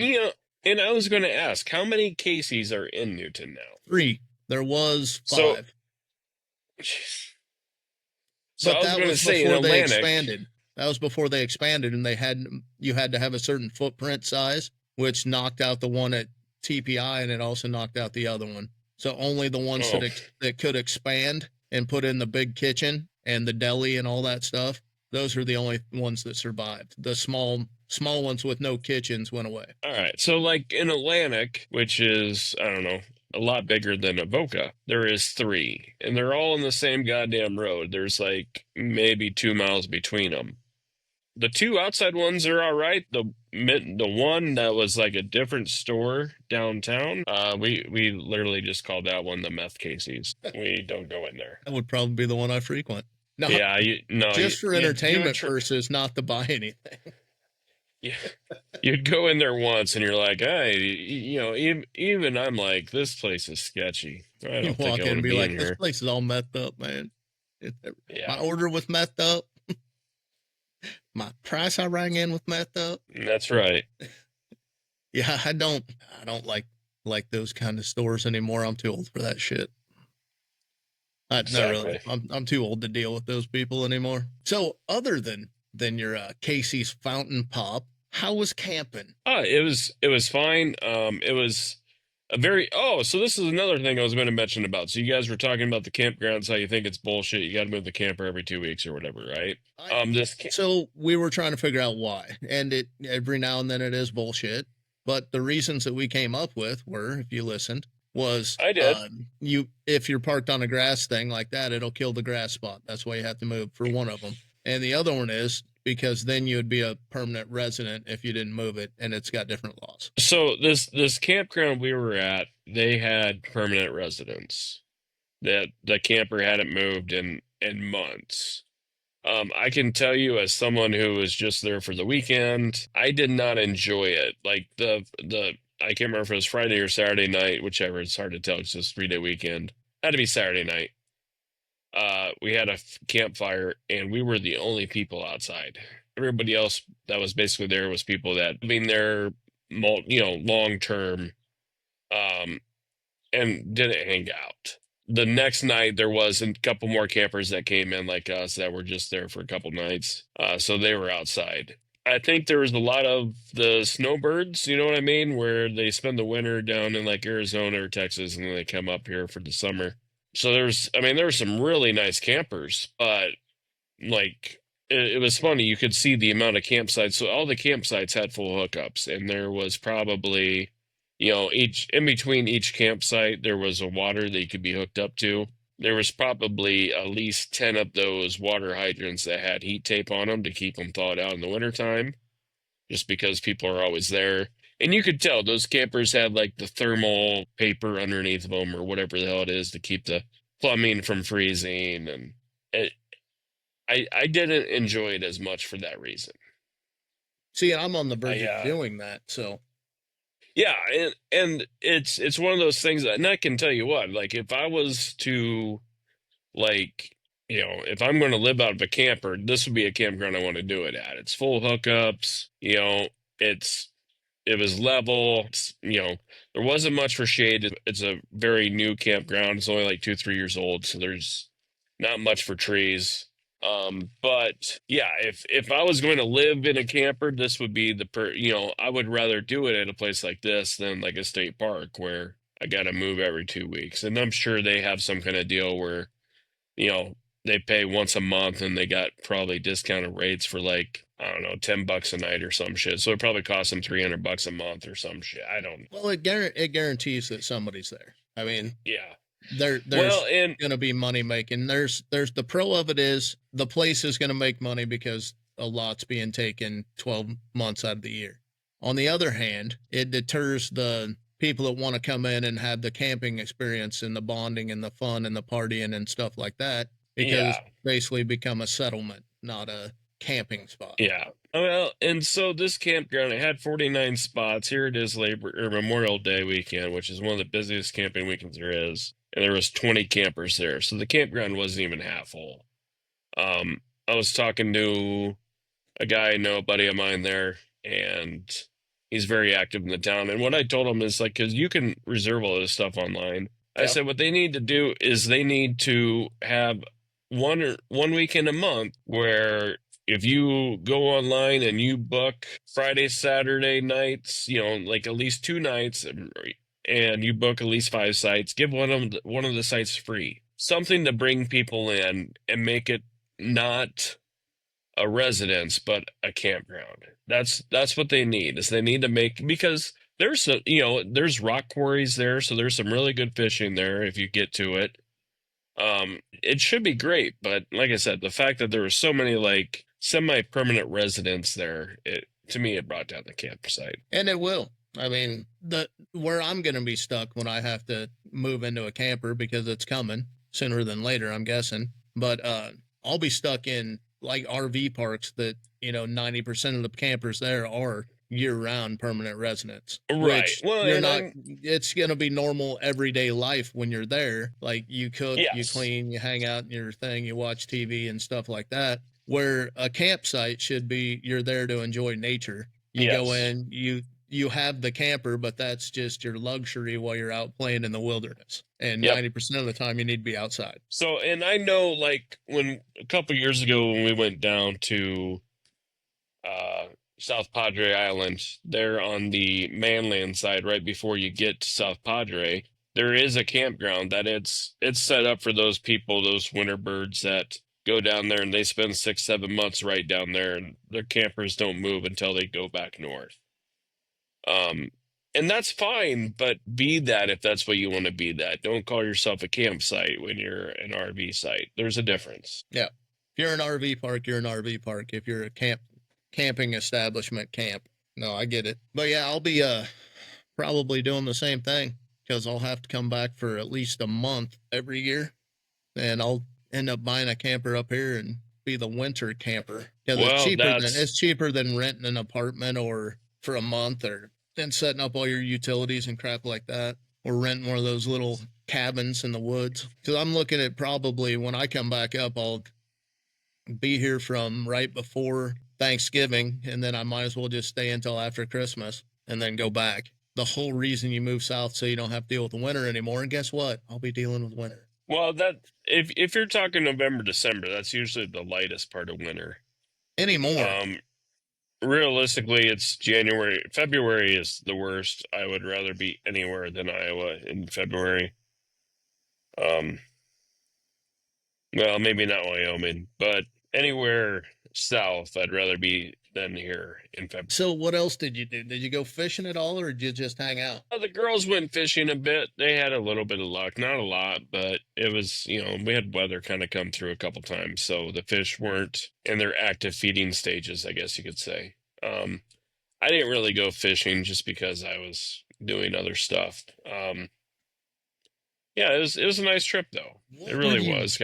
And I was going to ask, how many Casey's are in Newton now? 3. There was 5. So but that was before they expanded. That was before they expanded, and you had to have a certain footprint size, which knocked out the one at TPI, and it also knocked out the other one. So only the ones that could expand and put in the big kitchen and the deli and all that stuff, those are the only ones that survived. The small ones with no kitchens went away. All right. So like in Atlantic, which is, I don't know, a lot bigger than Avoca, there is 3, and they're all on the same goddamn road. There's like maybe 2 miles between them. The two outside ones are all right. The one that was like a different store downtown, we literally just called that one the meth Casey's. We don't go in there. That would probably be the one I frequent. No, yeah, just for entertainment purposes, not to buy anything. Yeah, you'd go in there once, and you're like, hey, even I'm like, this place is sketchy. I don't think I want to be like, this place is all methed up, man. My order was methed up. My price I rang in was methed up. That's right. Yeah, I don't like those kind of stores anymore. I'm too old for that shit. Exactly. Not really. I'm too old to deal with those people anymore. So, other than your Casey's Fountain Pop, how was camping? It was fine. It was a very so this is another thing I was going to mention about. So you guys were talking about the campgrounds, how you think it's bullshit. You got to move the camper every 2 weeks or whatever, right? So we were trying to figure out why, and every now and then it is bullshit. But the reasons that we came up with were, if you listened, was I did. If you're parked on a grass thing like that, it'll kill the grass spot. That's why you have to move for one of them. And the other one is because then you would be a permanent resident if you didn't move it, and it's got different laws. So this campground we were at, they had permanent residents. That the camper hadn't moved in months. I can tell you, as someone who was just there for the weekend, I did not enjoy it. Like I can't remember if it was Friday or Saturday night, whichever. It's hard to tell. It's just 3-day weekend. Had to be Saturday night. We had a campfire, and we were the only people outside. Everybody else that was basically there was people that had been there, long term, and didn't hang out. The next night, there was a couple more campers that came in like us that were just there for a couple nights. So they were outside. I think there was a lot of the snowbirds, you know what I mean, where they spend the winter down in like Arizona or Texas, and then they come up here for the summer. So there were some really nice campers, but like it was funny. You could see the amount of campsites. So all the campsites had full hookups, and there was probably, in between each campsite, there was a water that you could be hooked up to. There was probably at least 10 of those water hydrants that had heat tape on them to keep them thawed out in the wintertime, just because people are always there. And you could tell those campers had like the thermal paper underneath of them or whatever the hell it is to keep the plumbing from freezing. And I didn't enjoy it as much for that reason. See, I'm on the verge of doing that, so. Yeah, and it's one of those things that, and I can tell you what, like if I was to, like, if I'm going to live out of a camper, this would be a campground I want to do it at. It's full hookups, it was level, there wasn't much for shade. It's a very new campground. It's only like 2-3 years old, so there's not much for trees. But yeah, if I was going to live in a camper, this would be I would rather do it at a place like this than like a state park where I got to move every 2 weeks. And I'm sure they have some kind of deal where, they pay once a month and they got probably discounted rates for like, I don't know, $10 a night or some shit. So it probably costs them $300 a month or some shit. I don't know. Well, it guarantees that somebody's there. I mean, yeah. There's going to be money making. There's the pro of it is the place is going to make money because a lot's being taken 12 months out of the year. On the other hand, it deters the people that want to come in and have the camping experience and the bonding and the fun and the partying and stuff like that, because basically become a settlement, not a camping spot. Yeah. Well, and so this campground, it had 49 spots. Here it is Memorial Day weekend, which is one of the busiest camping weekends there is. And there was 20 campers there. So the campground wasn't even half full. I was talking to a guy I know, a buddy of mine there, and he's very active in the town. And what I told him is like, because you can reserve all this stuff online. I said, what they need to do is they need to have one weekend a month where if you go online and you book Friday, Saturday nights, like at least 2 nights, and you book at least 5 sites, give one of the sites free. Something to bring people in and make it not a residence, but a campground. That's what they need, is they need to make, because there's there's rock quarries there, so there's some really good fishing there if you get to it. It should be great, but like I said, the fact that there were so many like semi-permanent residence there, to me it brought down the campsite. And it will. I mean, where I'm going to be stuck when I have to move into a camper, because it's coming sooner than later, I'm guessing. But I'll be stuck in like RV parks that, 90% of the campers there are year-round permanent residents. Right. Which Well, you're not. It's going to be normal everyday life when you're there. Like you cook, yes. you clean, you hang out in your thing, you watch TV and stuff like that. Where a campsite should be, you're there to enjoy nature. You go in, you have the camper, but that's just your luxury while you're out playing in the wilderness. And 90% of the time you need to be outside. So, and I know, like, when a couple years ago when we went down to South Padre Island, there on the mainland side, right before you get to South Padre, there is a campground that it's set up for those people, those winter birds that go down there and they spend 6-7 months right down there, and their campers don't move until they go back north. And that's fine, but be that if that's what you want to be that. Don't call yourself a campsite when you're an RV site. There's a difference. Yeah. If you're an RV park, you're an RV park. If you're a camping establishment, camp. No, I get it. But yeah, I'll be probably doing the same thing, because I'll have to come back for at least a month every year. And I'll end up buying a camper up here and be the winter camper. Because it's cheaper than renting an apartment or for a month, or then setting up all your utilities and crap like that, or renting one of those little cabins in the woods. Because I'm looking at, probably when I come back up, I'll be here from right before Thanksgiving, and then I might as well just stay until after Christmas and then go back. The whole reason you move south, so you don't have to deal with the winter anymore. And guess what? I'll be dealing with winter. Well, that if you're talking November, December, that's usually the lightest part of winter. Anymore. Realistically, it's January. February is the worst. I would rather be anywhere than Iowa in February. Well, maybe not Wyoming, but anywhere south, I'd rather be than here in February. So what else did you do? Did you go fishing at all, or did you just hang out? The girls went fishing a bit. They had a little bit of luck, not a lot, but it was, we had weather kind of come through a couple times, so the fish weren't in their active feeding stages, I guess you could say. I didn't really go fishing just because I was doing other stuff. Yeah, it was a nice trip though. It really was.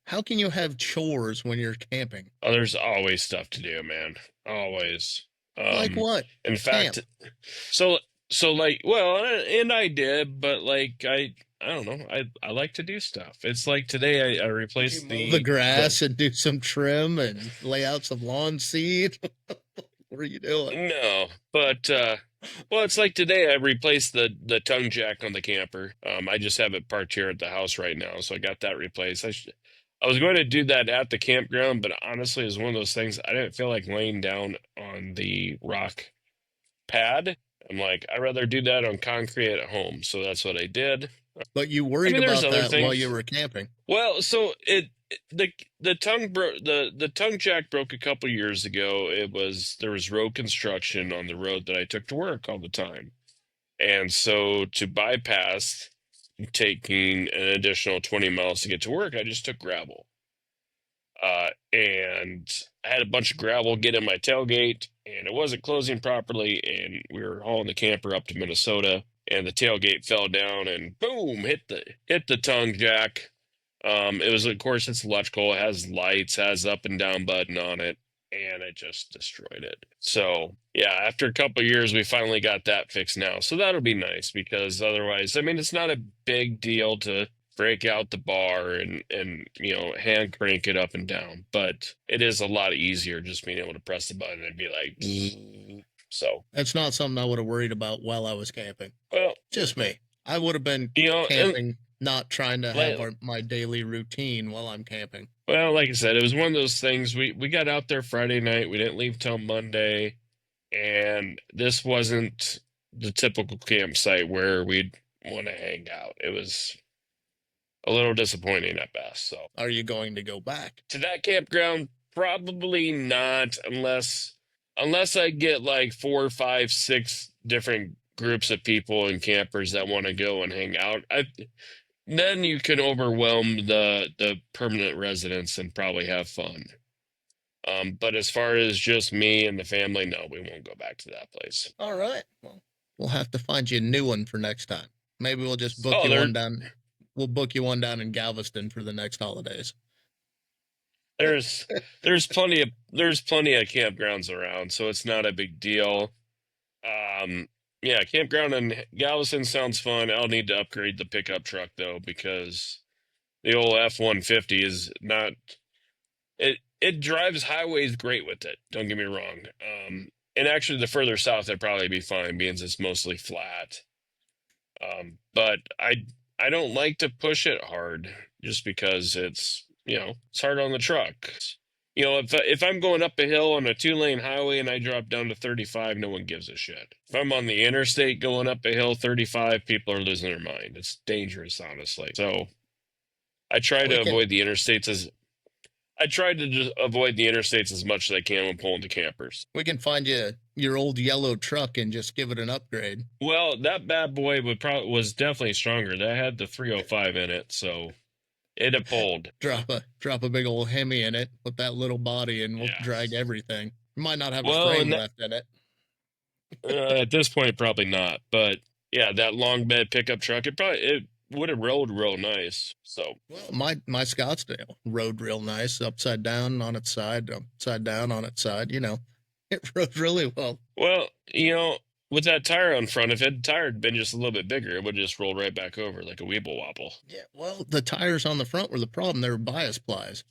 How can you have chores when you're camping? Oh, there's always stuff to do, man. Always. Like what? In fact, so like, well, and I did, but like, I don't know. I like to do stuff. It's like today I replaced the grass and do some trim and lay out some lawn seed. What are you doing? No, but well, it's like today I replaced the tongue jack on the camper. I just have it parked here at the house right now, so I got that replaced. I was going to do that at the campground, but honestly, it was one of those things I didn't feel like laying down on the rock pad. I'm like, I'd rather do that on concrete at home, so that's what I did. But you worried about that while you were camping. Well, so the tongue jack broke a couple years ago. There was road construction on the road that I took to work all the time, and so to bypass taking an additional 20 miles to get to work, I just took gravel. And I had a bunch of gravel get in my tailgate, and it wasn't closing properly, and we were hauling the camper up to Minnesota, and the tailgate fell down and boom, hit the tongue jack. It was, of course, it's electrical, it has lights, has up and down button on it, and it just destroyed it. So yeah, after a couple of years, we finally got that fixed now. So that'll be nice, because otherwise, I mean, it's not a big deal to break out the bar and hand crank it up and down, but it is a lot easier just being able to press the button and be like, so. That's not something I would have worried about while I was camping. Well, just me. I would have been camping, not trying to have my daily routine while I'm camping. Well, like I said, it was one of those things. We got out there Friday night. We didn't leave till Monday, and this wasn't the typical campsite where we'd want to hang out. It was a little disappointing at best. So, are you going to go back to that campground? Probably not, unless I get like 4, 5, 6 different groups of people and campers that want to go and hang out. Then you can overwhelm the permanent residents and probably have fun. But as far as just me and the family, no, we won't go back to that place. All right. Well, we'll have to find you a new one for next time. Maybe we'll just book Oh, you there, one down. We'll book you one down in Galveston for the next holidays. there's plenty of campgrounds around, so it's not a big deal. Yeah, campground in Galveston sounds fun. I'll need to upgrade the pickup truck though, because the old F-150 is not it drives highways great with it. Don't get me wrong. And actually, the further south, I'd probably be fine, being it's mostly flat. But I don't like to push it hard, just because it's it's hard on the truck. If I'm going up a hill on a 2-lane highway and I drop down to 35, no one gives a shit. If I'm on the interstate going up a hill 35, people are losing their mind. It's dangerous, honestly. So I try to avoid the interstates as much as I can when pulling to campers. We can find you your old yellow truck and just give it an upgrade. Well, that bad boy was definitely stronger. That had the 305 in it, so it'd have pulled. Drop a big old Hemi in it with that little body, and we'll drag everything. You might not have a frame left in it. At this point, probably not. But yeah, that long bed pickup truck, it would have rode real nice. So my Scottsdale rode real nice, upside down on its side, upside down on its side. It rode really well. Well, with that tire on front, if the tire had been just a little bit bigger, it would just roll right back over like a weeble wobble. Yeah, well, the tires on the front were the problem. They were bias plies.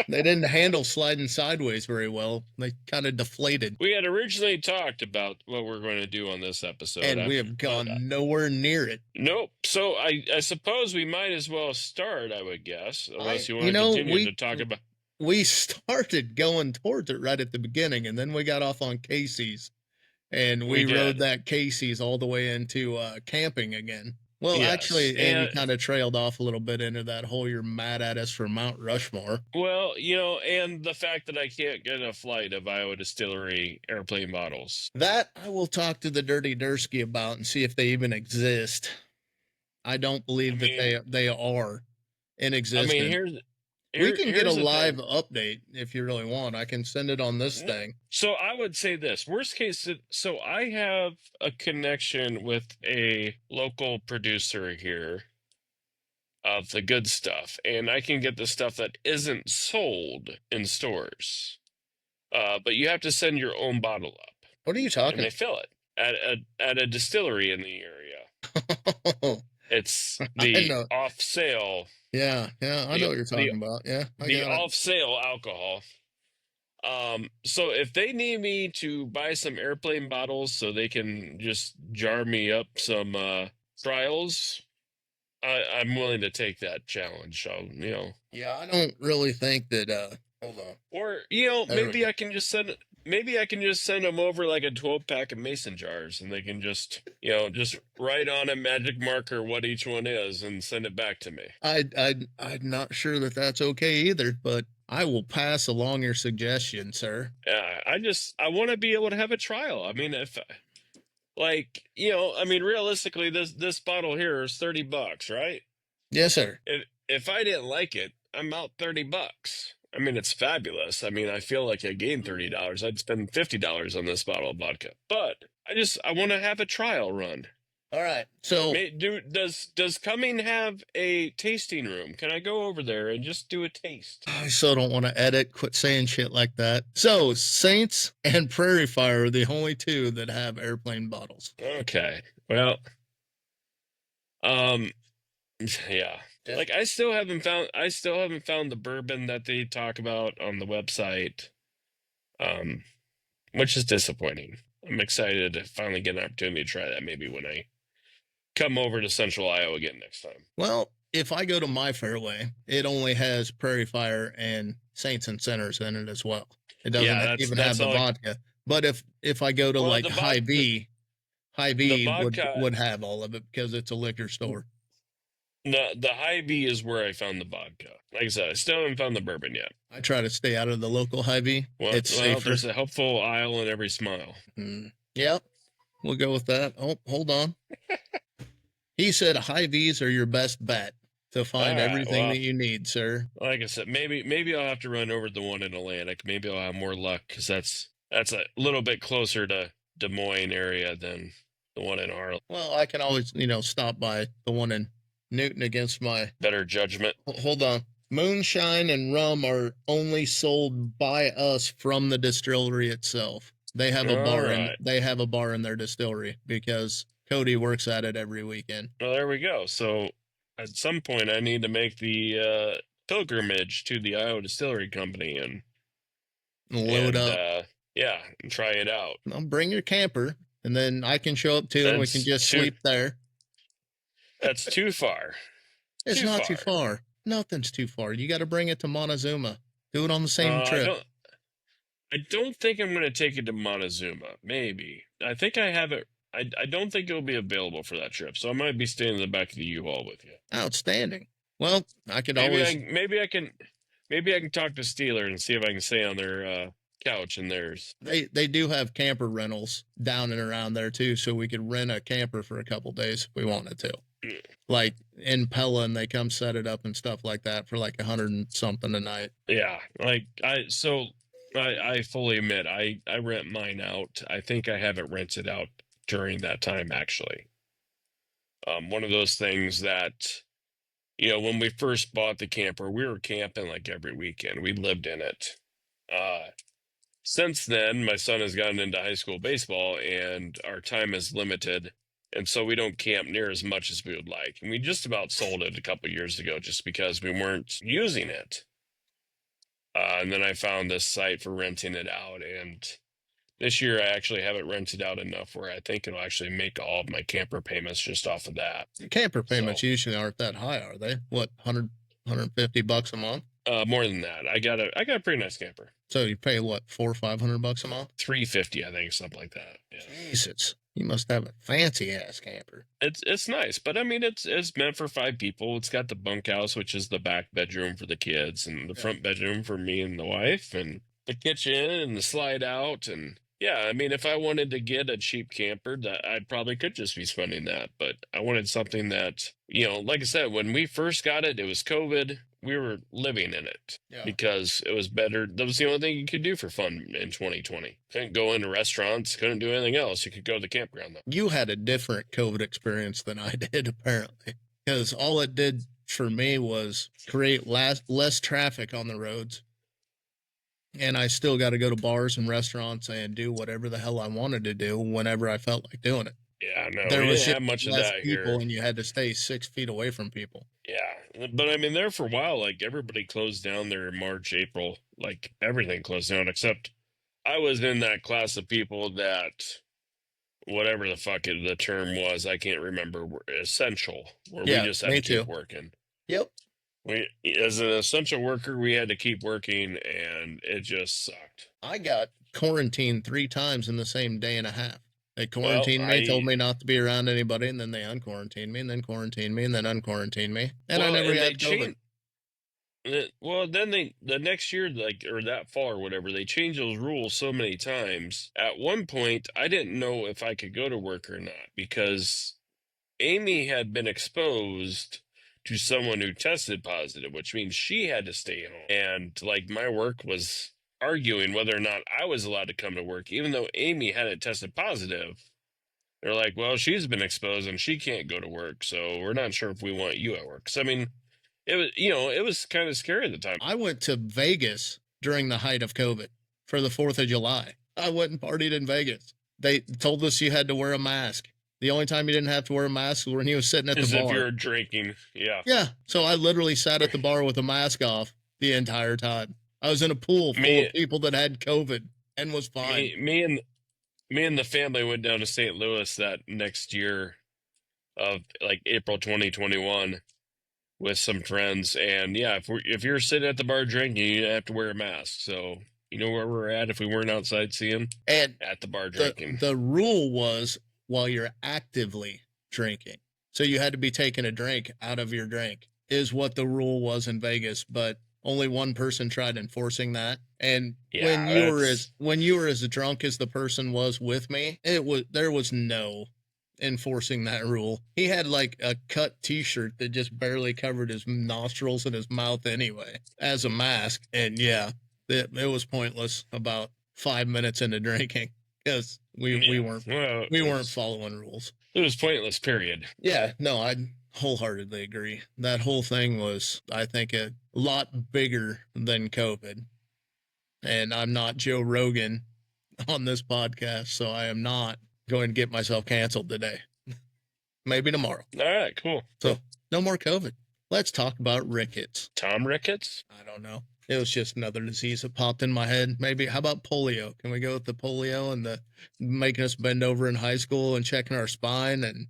They didn't handle sliding sideways very well. They kind of deflated. We had originally talked about what we're going to do on this episode. And we have gone nowhere near it. Nope. So I suppose we might as well start, I would guess, unless you want to continue to talk about... We started going towards it right at the beginning, and then we got off on Casey's, and we rode that Casey's all the way into camping again. Well, yes. Actually, and we kind of trailed off a little bit into that whole "you're mad at us for Mount Rushmore." Well, and the fact that I can't get a flight of Iowa Distillery airplane bottles. That I will talk to the Dirty Dursky about and see if they even exist. I don't believe that they are in existence. I mean, we can get a live update if you really want. I can send it on this thing. So I would say this. Worst case, so I have a connection with a local producer here of the good stuff, and I can get the stuff that isn't sold in stores. But you have to send your own bottle up. What are you talking? And they fill it at a distillery in the area. It's the off sale. Yeah, I know what you're talking about. Yeah, the off sale alcohol. So if they need me to buy some airplane bottles so they can just jar me up some trials, I'm willing to take that challenge. So Yeah, I don't really think that. Hold on. Or maybe I can just send. Maybe I can just send them over like a 12-pack of mason jars, and they can just write on a magic marker what each one is and send it back to me. I'm not sure that that's okay either, but I will pass along your suggestion, sir. Yeah, I want to be able to have a trial. I mean, realistically, this bottle here is $30, right? Yes, sir. If I didn't like it, I'm out $30. I mean, it's fabulous. I mean, I feel like I gained $30. I'd spend $50 on this bottle of vodka. But I want to have a trial run. All right. So does Cumming have a tasting room? Can I go over there and just do a taste? I so don't want to edit. Quit saying shit like that. So Saints and Prairie Fire are the only two that have airplane bottles. Okay. Well, yeah. Like I still haven't found the bourbon that they talk about on the website, which is disappointing. I'm excited to finally get an opportunity to try that maybe when I come over to Central Iowa again next time. Well, if I go to My Fairway, it only has Prairie Fire and Saints and Sinners in it as well. It doesn't even have the vodka. But if I go to Hy-Vee, would have all of it because it's a liquor store. The Hy-Vee is where I found the vodka. Like I said, I still haven't found the bourbon yet. I try to stay out of the local Hy-Vee. It's safer. There's a helpful aisle in every smile. Yep. We'll go with that. Oh, hold on. He said Hy-Vees are your best bet. to find everything that you need, sir. Like I said, maybe I'll have to run over the one in Atlantic. Maybe I'll have more luck because that's a little bit closer to Des Moines area than the one in Harlan. Well, I can always, stop by the one in Newton against my better judgment. Hold on. Moonshine and rum are only sold by us from the distillery itself. They have a bar they have a bar in their distillery because Cody works at it every weekend. Well, there we go. So at some point I need to make the pilgrimage to the Iowa Distillery Company and load up. And try it out. I'll bring your camper and then I can show up too and we can just sleep there. That's too far. It's not too far. Nothing's too far. You got to bring it to Montezuma. Do it on the same trip. I don't think I'm going to take it to Montezuma. Maybe. I think I have it. I don't think it'll be available for that trip, so I might be staying in the back of the U-Haul with you. Outstanding. Well, I could maybe I can talk to Steeler and see if I can stay on their couch in theirs. They do have camper rentals down and around there too, so we could rent a camper for a couple days if we wanted to. Like in Pella, and they come set it up and stuff like that for like $100 and something a night. Yeah, like I fully admit I rent mine out. I think I have it rented out during that time actually. One of those things that, when we first bought the camper, we were camping like every weekend. We lived in it. Since then, my son has gotten into high school baseball, and our time is limited. And so we don't camp near as much as we would like. And we just about sold it a couple years ago just because we weren't using it. And then I found this site for renting it out. And this year I actually have it rented out enough where I think it'll actually make all of my camper payments just off of that. Camper payments usually aren't that high, are they? What, $150 a month? More than that. I got a pretty nice camper. So you pay what, $400 or $500 a month? $350, I think, something like that. Yeah. Jesus. You must have a fancy ass camper. It's nice, but I mean it's meant for 5 people. It's got the bunkhouse, which is the back bedroom for the kids, and the front bedroom for me and the wife, and the kitchen and the slide out. And yeah, I mean, if I wanted to get a cheap camper, that I probably could just be spending that. But I wanted something that, like I said, when we first got it, it was COVID. We were living in it because it was better. That was the only thing you could do for fun in 2020. Couldn't go into restaurants, couldn't do anything else. You could go to the campground though. You had a different COVID experience than I did, apparently, because all it did for me was create less traffic on the roads. And I still got to go to bars and restaurants and do whatever the hell I wanted to do whenever I felt like doing it. Yeah, no, there was not much of that people here. And you had to stay 6 feet away from people. Yeah, but I mean, there for a while, like everybody closed down there in March, April, like everything closed down, except I was in that class of people that, whatever the fuck the term was, I can't remember, were essential, where we just had to keep working. Yep. We, as an essential worker, we had to keep working, and it just sucked. I got quarantined 3 times in the same day and a half. They quarantined me, told me not to be around anybody, and then they unquarantined me, and then quarantined me, and then unquarantined me. And I never had COVID. Then the next year, or that fall or whatever, they changed those rules so many times. At one point, I didn't know if I could go to work or not because Amy had been exposed to someone who tested positive, which means she had to stay home. And my work was arguing whether or not I was allowed to come to work, even though Amy hadn't tested positive. They're like, well, she's been exposed and she can't go to work, so we're not sure if we want you at work. So I mean, it was kind of scary at the time. I went to Vegas during the height of COVID for the 4th of July. I went and partied in Vegas. They told us you had to wear a mask. The only time you didn't have to wear a mask was when he was sitting at the bar. If you were drinking, yeah. Yeah, so I literally sat at the bar with a mask off the entire time. I was in a pool full of people that had COVID and was fine. Me and the family went down to St. Louis that next year of April 2021 with some friends. And yeah, if you're sitting at the bar drinking, you have to wear a mask. So you know where we're at if we weren't outside seeing and at the bar drinking. The rule was while you're actively drinking. So you had to be taking a drink out of your drink is what the rule was in Vegas. But only one person tried enforcing that. And when you were as drunk as the person was with me, there was no enforcing that rule. He had like a cut t-shirt that just barely covered his nostrils and his mouth anyway as a mask. And yeah, it was pointless about 5 minutes into drinking because we weren't following rules. It was pointless, period. Yeah, no, I wholeheartedly agree. That whole thing was, I think, a lot bigger than COVID. And I'm not Joe Rogan on this podcast, so I am not going to get myself canceled today. Maybe tomorrow. All right, cool. So, no more COVID. Let's talk about rickets. Tom Ricketts? I don't know. It was just another disease that popped in my head. Maybe, how about polio? Can we go with the polio and the making us bend over in high school and checking our spine? And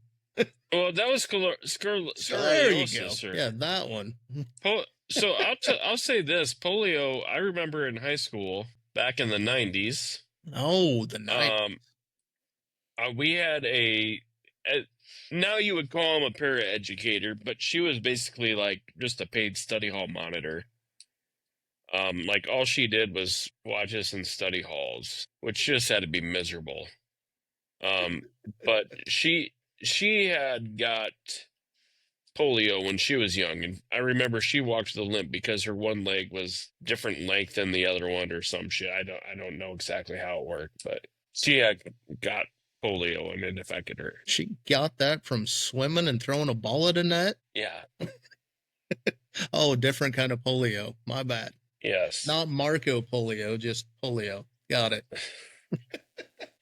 well, that was there you go. Yeah, that one. So I'll say this. Polio, I remember in high school back in the 90s. Oh, the 90s. We had now you would call him a paraeducator, but she was basically like just a paid study hall monitor. Like all she did was watch us in study halls, which just had to be miserable. But she had got polio when she was young, and I remember she walked with a limp because her one leg was different length than the other one or some shit. I don't know exactly how it worked, but she had got polio and it affected her. She got that from swimming and throwing a ball at a net? Yeah. Oh, different kind of polio. My bad. Yes. Not Marco polio, just polio. Got it.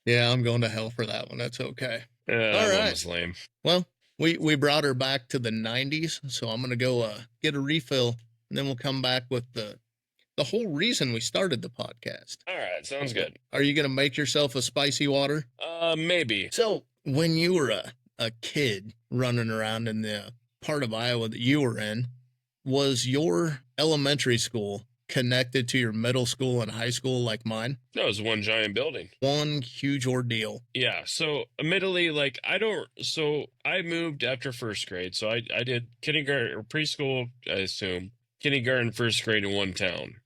Yeah, I'm going to hell for that one. That's okay. All right. That was lame. Well, we brought her back to the 90s, so I'm going to go get a refill, and then we'll come back with the whole reason we started the podcast. All right, sounds good. Are you going to make yourself a spicy water? Maybe. So, when you were a kid running around in the part of Iowa that you were in, was your elementary school connected to your middle school and high school like mine? No, it was one giant building. One huge ordeal. Yeah. So admittedly, like I moved after first grade. So I did kindergarten or preschool, I assume, kindergarten, first grade in one town.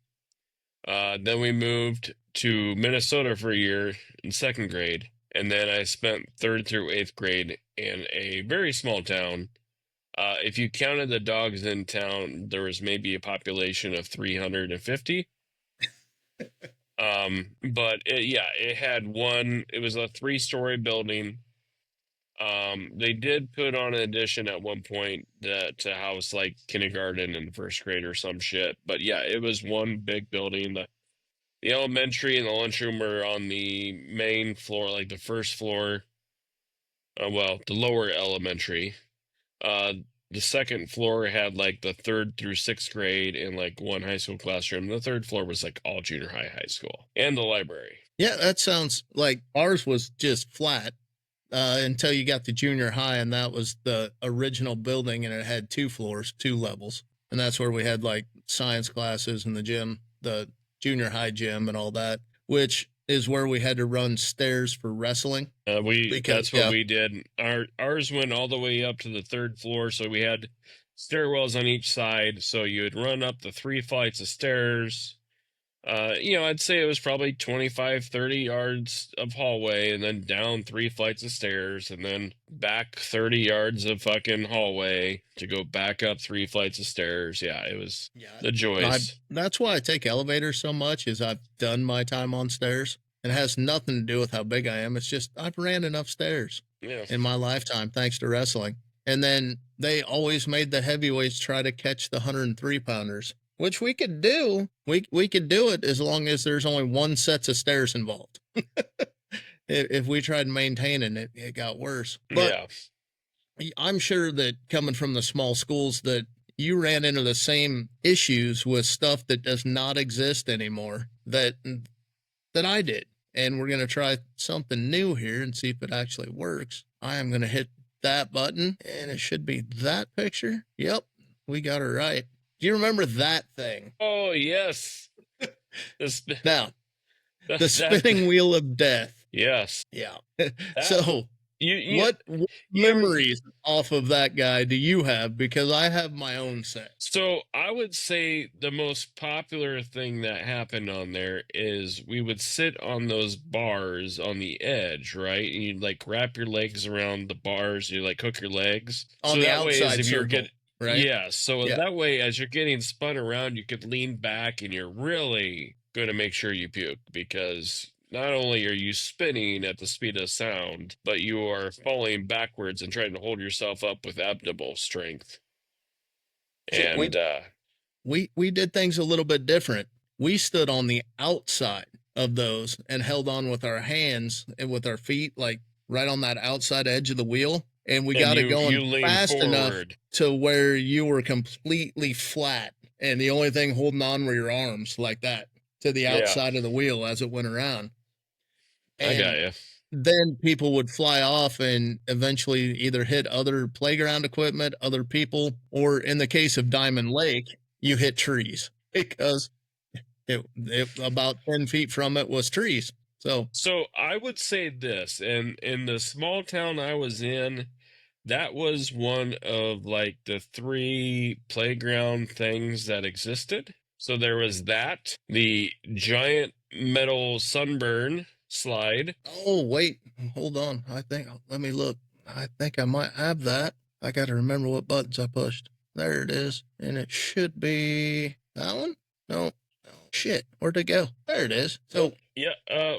Then we moved to Minnesota for a year in second grade. And then I spent 3rd through 8th grade in a very small town. If you counted the dogs in town, there was maybe a population of 350. But it had it was a 3-story building. They did put on an addition at one point to house like kindergarten and first grade or some shit. But yeah, it was one big building. The elementary and the lunchroom were on the main floor, like the first floor. The lower elementary. The second floor had like the 3rd through 6th grade and like one high school classroom. The 3rd floor was like all junior high school, and the library. Yeah, that sounds like ours was just flat until you got to junior high, and that was the original building, and it had 2 floors, 2 levels. And that's where we had like science classes and the gym, the junior high gym and all that, which is where we had to run stairs for wrestling. That's what we did. Ours went all the way up to the 3rd floor, so we had stairwells on each side. So you would run up the 3 flights of stairs. I'd say it was probably 25, 30 yards of hallway, and then down 3 flights of stairs, and then back 30 yards of fucking hallway to go back up 3 flights of stairs. Yeah, it was the joys. That's why I take elevators so much, is I've done my time on stairs. It has nothing to do with how big I am. It's just I've ran enough stairs in my lifetime, thanks to wrestling. And then they always made the heavyweights try to catch the 103-pounders. Which we could do. We could do it as long as there's only 1 set of stairs involved. If we tried maintaining it, it got worse. But I'm sure that coming from the small schools that you ran into the same issues with stuff that does not exist anymore that I did. And we're going to try something new here and see if it actually works. I am going to hit that button, and it should be that picture. Yep, we got it right. Do you remember that thing? Oh, yes. Now, the spinning wheel of death. Yes. Yeah. So What memories off of that guy do you have? Because I have my own set. So I would say the most popular thing that happened on there is we would sit on those bars on the edge, right? And you'd like wrap your legs around the bars, you like hook your legs. On so the that outside way as if circle, you're getting right? Yeah, so that way as you're getting spun around, you could lean back and you're really going to make sure you puke, because not only are you spinning at the speed of sound, but you are falling backwards and trying to hold yourself up with abdominal strength. And we did things a little bit different. We stood on the outside of those and held on with our hands and with our feet, like right on that outside edge of the wheel. And we got it going fast enough to where you were completely flat. And the only thing holding on were your arms like that to the outside of the wheel as it went around. And I got you. Then people would fly off and eventually either hit other playground equipment, other people, or in the case of Diamond Lake, you hit trees because it about 10 feet from it was trees. So I would say this, and in the small town I was in, that was one of like the 3 playground things that existed. So there was that, the giant metal sunburn slide. Oh, wait, hold on. Let me look. I think I might have that. I got to remember what buttons I pushed. There it is. And it should be that one. No. Shit. Where'd it go? There it is. So yeah.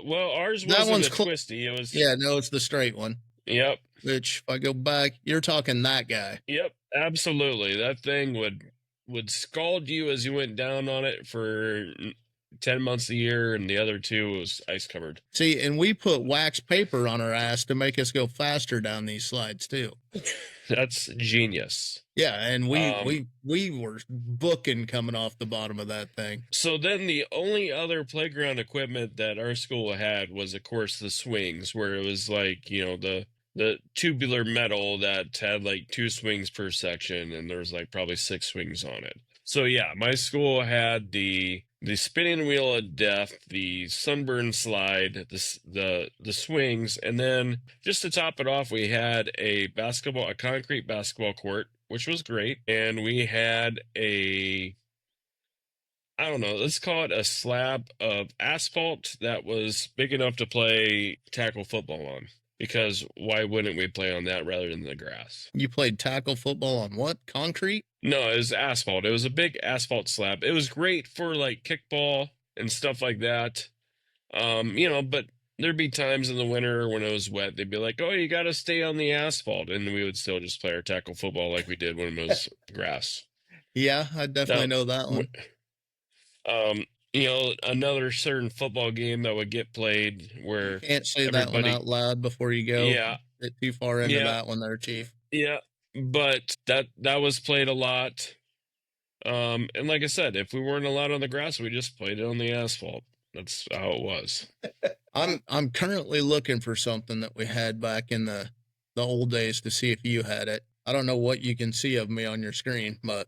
Well, ours wasn't a twisty. It was. Yeah. No, it's the straight one. Yep. Which, if I go back, you're talking that guy. Yep. Absolutely. That thing would scald you as you went down on it for 10 months a year, and the other 2 was ice covered. See, and we put wax paper on our ass to make us go faster down these slides too. That's genius. Yeah, and we were booking coming off the bottom of that thing. So then the only other playground equipment that our school had was, of course, the swings, where it was like, the tubular metal that had like 2 swings per section, and there was like probably 6 swings on it. So yeah, my school had the spinning wheel of death, the sunburn slide, the swings, and then just to top it off, we had a concrete basketball court, which was great, and we had I don't know, let's call it a slab of asphalt that was big enough to play tackle football on. Because why wouldn't we play on that rather than the grass? You played tackle football on what? Concrete? No, it was asphalt. It was a big asphalt slab. It was great for like kickball and stuff like that. But there'd be times in the winter when it was wet, they'd be like, oh, you got to stay on the asphalt. And we would still just play our tackle football like we did when it was grass. Yeah, I definitely know that one. Another certain football game that would get played where you can't say that one out loud before you go. Yeah. Get too far into that one there, Chief. Yeah. But that was played a lot. And like I said, if we weren't allowed on the grass, we just played it on the asphalt. That's how it was. I'm currently looking for something that we had back in the old days to see if you had it. I don't know what you can see of me on your screen, but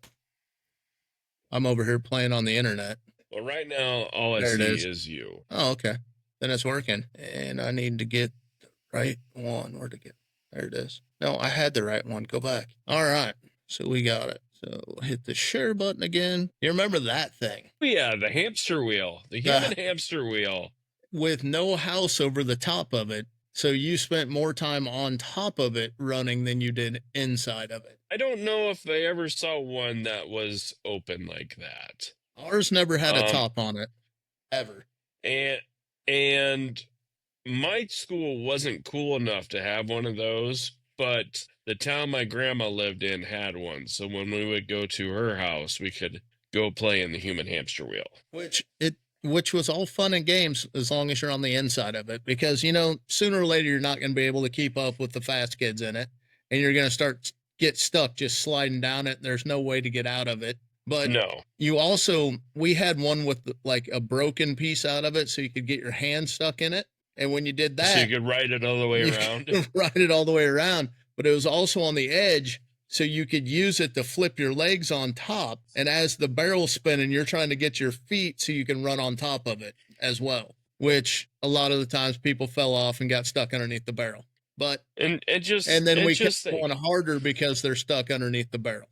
I'm over here playing on the internet. Well, right now, all I see is you. Oh, okay. Then it's working. And I need to get the right one. Where'd it get? There it is. No, I had the right one. Go back. All right. So we got it. So hit the share button again. You remember that thing? Oh, yeah, the hamster wheel. The human hamster wheel. With no house over the top of it. So you spent more time on top of it running than you did inside of it. I don't know if I ever saw one that was open like that. Ours never had a top on it, ever. And my school wasn't cool enough to have one of those, but the town my grandma lived in had one. So when we would go to her house, we could go play in the human hamster wheel. Which was all fun and games as long as you're on the inside of it. Because, sooner or later, you're not going to be able to keep up with the fast kids in it. And you're going to get stuck just sliding down it. And there's no way to get out of it. But no, we had one with like a broken piece out of it so you could get your hand stuck in it. And when you did that, so you could ride it all the way around. Ride it all the way around. But it was also on the edge so you could use it to flip your legs on top. And as the barrel's spinning, you're trying to get your feet so you can run on top of it as well, which a lot of the times people fell off and got stuck underneath the barrel. But and then we kept think, going harder because they're stuck underneath the barrel.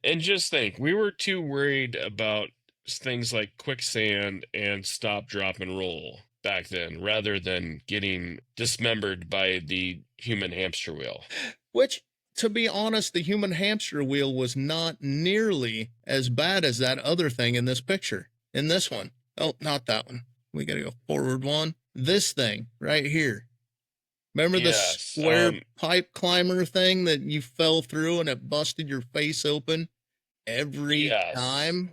and just think, we were too worried about things like quicksand and stop, drop, and roll back then, rather than getting dismembered by the human hamster wheel. Which, to be honest, the human hamster wheel was not nearly as bad as that other thing in this picture. In this one. Oh, not that one. We got to go forward one. This thing right here. Remember the square pipe climber thing that you fell through and it busted your face open every time?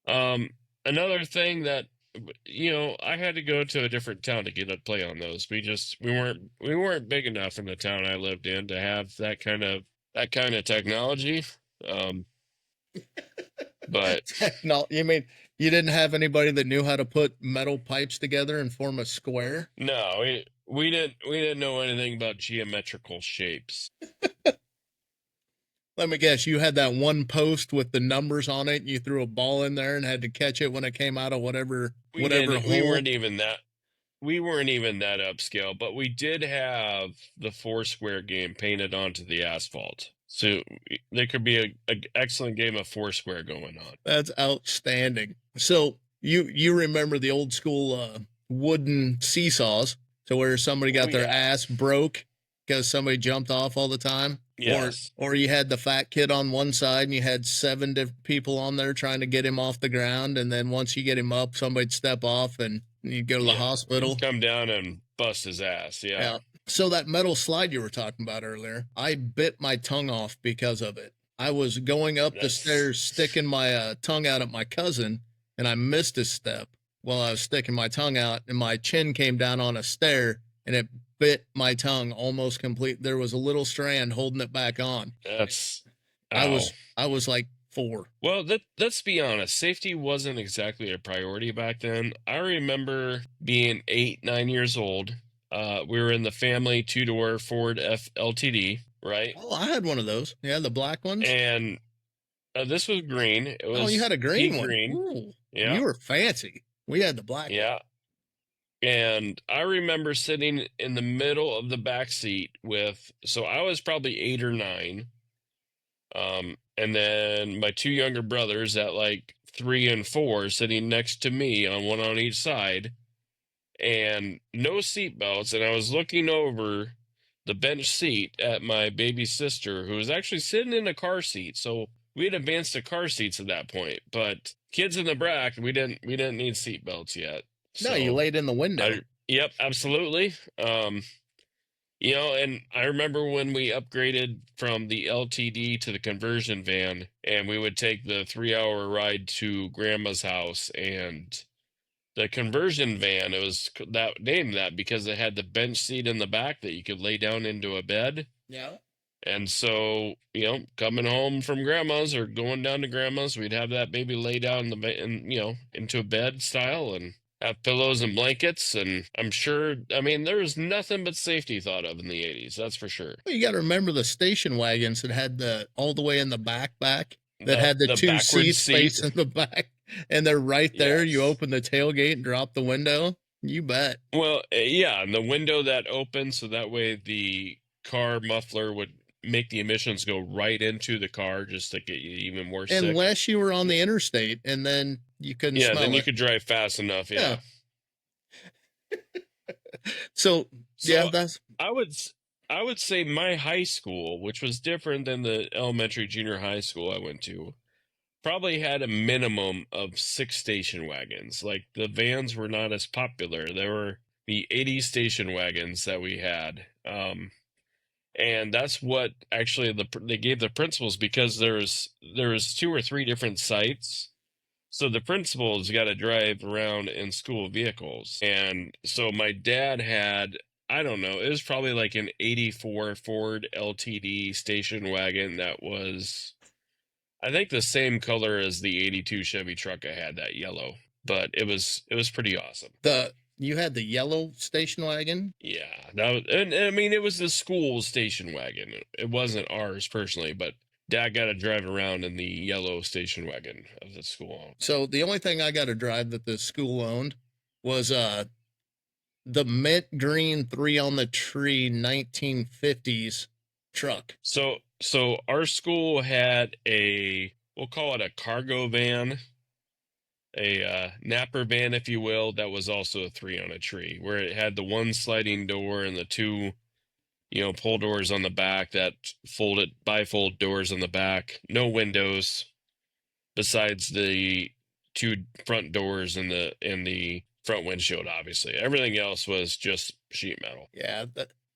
Another thing that, I had to go to a different town to get a play on those. We weren't big enough in the town I lived in to have that kind of technology. But no, you mean you didn't have anybody that knew how to put metal pipes together and form a square? No, we didn't know anything about geometrical shapes. Let me guess, you had that one post with the numbers on it, and you threw a ball in there and had to catch it when it came out of whatever hole. We weren't even that upscale, but we did have the Foursquare game painted onto the asphalt. So there could be an excellent game of Foursquare going on. That's outstanding. So you remember the old school wooden seesaws, to where somebody got their ass broke because somebody jumped off all the time? Yes. Or you had the fat kid on one side and you had 7 different people on there trying to get him off the ground, and then once you get him up, somebody'd step off and you'd go to the hospital. He'd come down and bust his ass, yeah. So that metal slide you were talking about earlier, I bit my tongue off because of it. I was going up the stairs, sticking my tongue out at my cousin, and I missed a step while I was sticking my tongue out, and my chin came down on a stair, and it bit my tongue almost complete. There was a little strand holding it back on. I was like 4. Well, let's be honest. Safety wasn't exactly a priority back then. I remember being 8, 9 years old. We were in the family 2-door Ford F LTD, right? Oh, I had one of those. Yeah, the black ones. And this was green. It was you had a green one. Green. Ooh, yeah, you were fancy. We had the black. Yeah. One. And I remember sitting in the middle of the back seat so I was probably 8 or 9. And then my 2 younger brothers at like 3 and 4 sitting next to me, one on each side, and no seatbelts. And I was looking over the bench seat at my baby sister, who was actually sitting in a car seat. So we had advanced to car seats at that point, but kids in the back, we didn't need seatbelts yet. No, you laid in the window. Yep, absolutely. And I remember when we upgraded from the LTD to the conversion van, and we would take the 3-hour ride to Grandma's house, and the conversion van, it was named that because it had the bench seat in the back that you could lay down into a bed. Yeah. And so, coming home from Grandma's or going down to Grandma's, we'd have that baby lay down into a bed style and have pillows and blankets. And I'm sure, there was nothing but safety thought of in the 80s. That's for sure. Well, you got to remember the station wagons that had all the way in the back that had the 2 seats facing the back, and they're right there. Yes. You open the tailgate and drop the window. You bet. Well, yeah. And the window that opened, so that way the car muffler would make the emissions go right into the car, just to get you even more sick. Unless you were on the interstate, and then you couldn't smell then you could drive fast enough. Yeah. So that's. I would say my high school, which was different than the elementary junior high school I went to, probably had a minimum of 6 station wagons. Like, the vans were not as popular. There were the 80 station wagons that we had. And that's what actually they gave the principals, because there was 2 or 3 different sites. So the principals got to drive around in school vehicles. And so my dad had, I don't know, it was probably like an 84 Ford LTD station wagon that was, I think, the same color as the 82 Chevy truck I had, that yellow. But it was pretty awesome. You had the yellow station wagon? Yeah, it was the school station wagon. It wasn't ours personally, but Dad got to drive around in the yellow station wagon of the school. So the only thing I got to drive that the school owned was the mint green 3 on the tree 1950s truck. So our school had we'll call it a cargo van, a napper van, if you will, that was also a 3 on a tree, where it had the one sliding door and the two, pull doors on the back, that bifold doors on the back, no windows besides the two front doors and the front windshield. Obviously, everything else was just sheet metal. Yeah,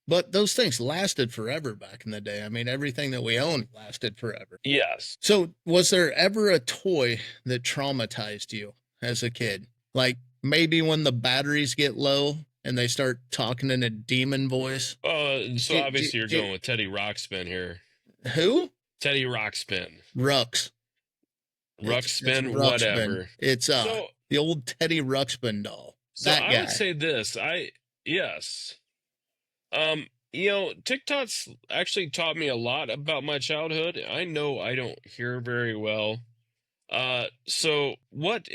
but those things lasted forever back in the day. I mean, everything that we owned lasted forever. Yes. So was there ever a toy that traumatized you as a kid? Like maybe when the batteries get low and they start talking in a demon voice? So obviously you're going with Teddy Ruxpin here. Who? Teddy Ruxpin. Ruxpin, whatever. It's the old Teddy Ruxpin doll. So that guy. I would say this. Yes. TikTok's actually taught me a lot about my childhood. I know I don't hear very well. So what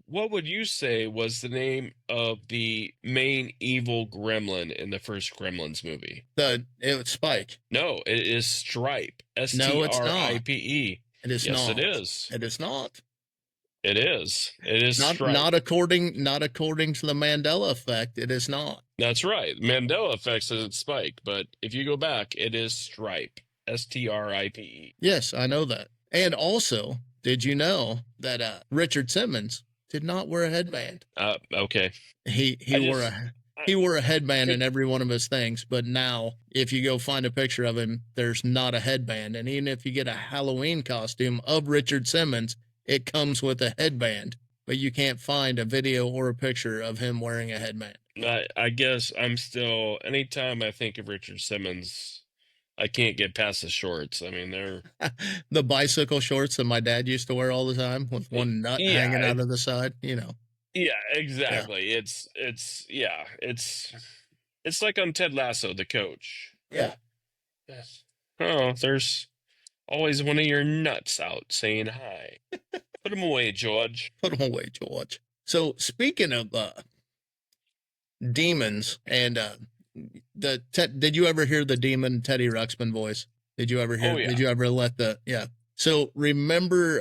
would you say was the name of the main evil gremlin in the first Gremlins movie? It was Spike. No, it is Stripe. No, it's not. Stripe. It is yes, not. It is. It is not. It is. It is not Stripe. not according to the Mandela effect. It is not. That's right. Mandela effect says it's Spike, but if you go back, it is Stripe. Stripe. Yes, I know that. And also, did you know that Richard Simmons did not wear a headband? Okay. He wore a headband in every one of his things, but now if you go find a picture of him, there's not a headband. And even if you get a Halloween costume of Richard Simmons, it comes with a headband, but you can't find a video or a picture of him wearing a headband. I guess I'm still, anytime I think of Richard Simmons, I can't get past the shorts. I mean, they're the bicycle shorts that my dad used to wear all the time with one nut hanging out of the side, Yeah, exactly. Yeah. It's like on Ted Lasso, the coach. Yeah. Yes. Oh, there's always one of your nuts out saying hi. Put him away, George. Put him away, George. So speaking of demons and did you ever hear the demon Teddy Ruxpin voice? Did you ever hear? Oh, yeah. Did you ever So remember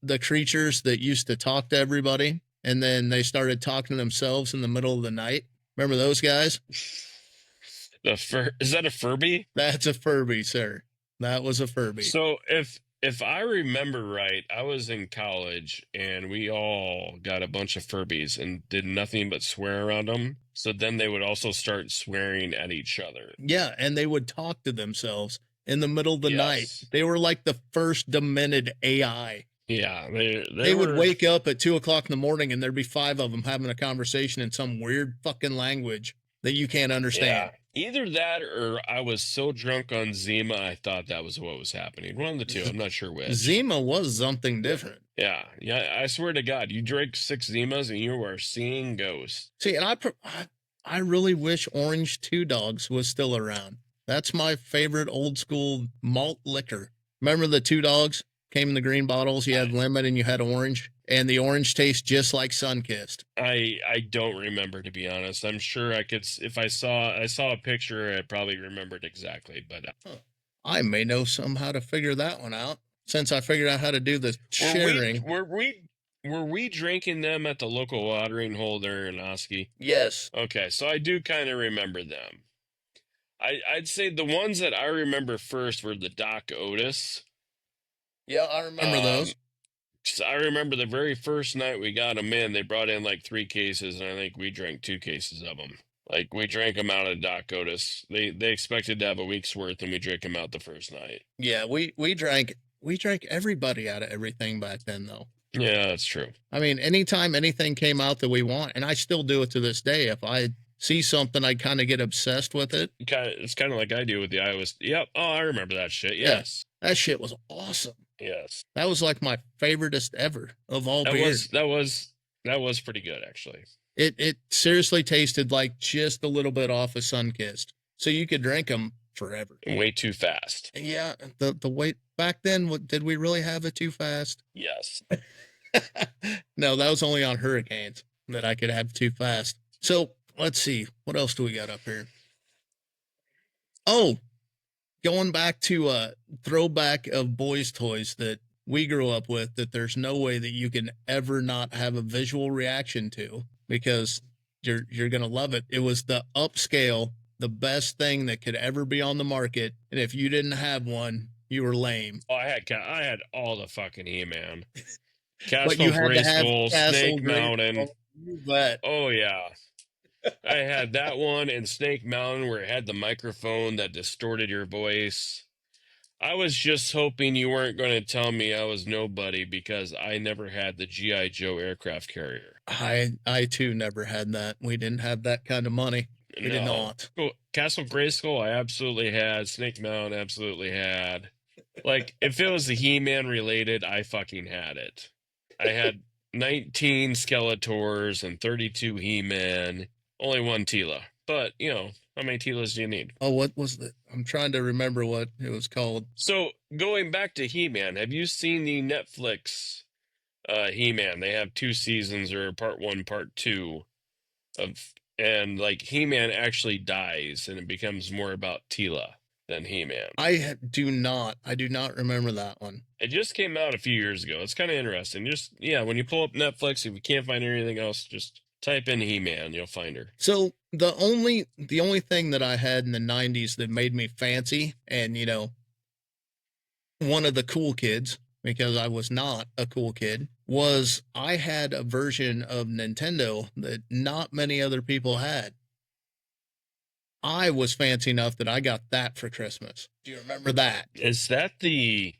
the creatures that used to talk to everybody and then they started talking to themselves in the middle of the night? Remember those guys? Is that a Furby? That's a Furby, sir. That was a Furby. So if I remember right, I was in college and we all got a bunch of Furbies and did nothing but swear around them. So then they would also start swearing at each other. Yeah, and they would talk to themselves in the middle of the night. They were like the first demented AI. Yeah, they would wake up at 2:00 in the morning and there'd be 5 of them having a conversation in some weird fucking language that you can't understand. Yeah. Either that or I was so drunk on Zima, I thought that was what was happening. One of the two. I'm not sure which. Zima was something different. Yeah. I swear to God, you drink 6 Zimas and you are seeing ghosts. See, and I really wish Orange Two Dogs was still around. That's my favorite old school malt liquor. Remember the Two Dogs? Came in the green bottles. You had lemon and you had orange. And the orange tastes just like Sunkist. I don't remember, to be honest. I'm sure I could, if I saw a picture, I'd probably remember it exactly. But I may know somehow to figure that one out since I figured out how to do the sharing. Were we drinking them at the local watering hole there in Oski? Yes. Okay, so I do kind of remember them. I'd say the ones that I remember first were the Doc Otis. Yeah, I remember those. I remember the very first night we got them in, they brought in like 3 cases, and I think we drank 2 cases of them. Like, we drank them out of Doc Otis. They expected to have a week's worth, and we drank them out the first night. Yeah, we drank everybody out of everything back then, though. Yeah, that's true. I mean, anytime anything came out that we want, and I still do it to this day, if I see something, I kind of get obsessed with it. It's kind of like I do with the Iowa. Yep. Oh, I remember that shit. Yes. Yeah, that shit was awesome. Yes. That was like my favoriteest ever of all beers. That was pretty good, actually. It seriously tasted like just a little bit off of Sunkist. So you could drink them forever. Way too fast. Yeah. The weight back then, did we really have it too fast? Yes. No, that was only on hurricanes that I could have too fast. So let's see. What else do we got up here? Oh, going back to a throwback of boys' toys that we grew up with, that there's no way that you can ever not have a visual reaction to, because you're gonna love it. It was the upscale, the best thing that could ever be on the market, and if you didn't have one, you were lame. Oh, I had all the fucking He-Man. But you Castle had to have Grayskull, Snake Mountain. You bet. Oh yeah. I had that one and Snake Mountain where it had the microphone that distorted your voice. I was just hoping you weren't going to tell me I was nobody because I never had the G.I. Joe aircraft carrier. I too never had that. We didn't have that kind of money. We did not. Castle Grayskull, I absolutely had. Snake Mountain, absolutely had. Like, if it was the He-Man related, I fucking had it. I had 19 Skeletors and 32 He-Man. Only one Tila. But, you know, how many Tilas do you need? Oh, what was the... I'm trying to remember what it was called. So, going back to He-Man, have you seen the Netflix He-Man? They have 2 seasons, or part 1, part 2 of... And, like, He-Man actually dies, and it becomes more about Tila than He-Man. I do not remember that one. It just came out a few years ago. It's kind of interesting. Just, yeah, when you pull up Netflix, if you can't find anything else, just type in He-Man, you'll find her. So the only thing that I had in the 90s that made me fancy and, you know, one of the cool kids, because I was not a cool kid, was I had a version of Nintendo that not many other people had. I was fancy enough that I got that for Christmas. Do you remember that? Is that the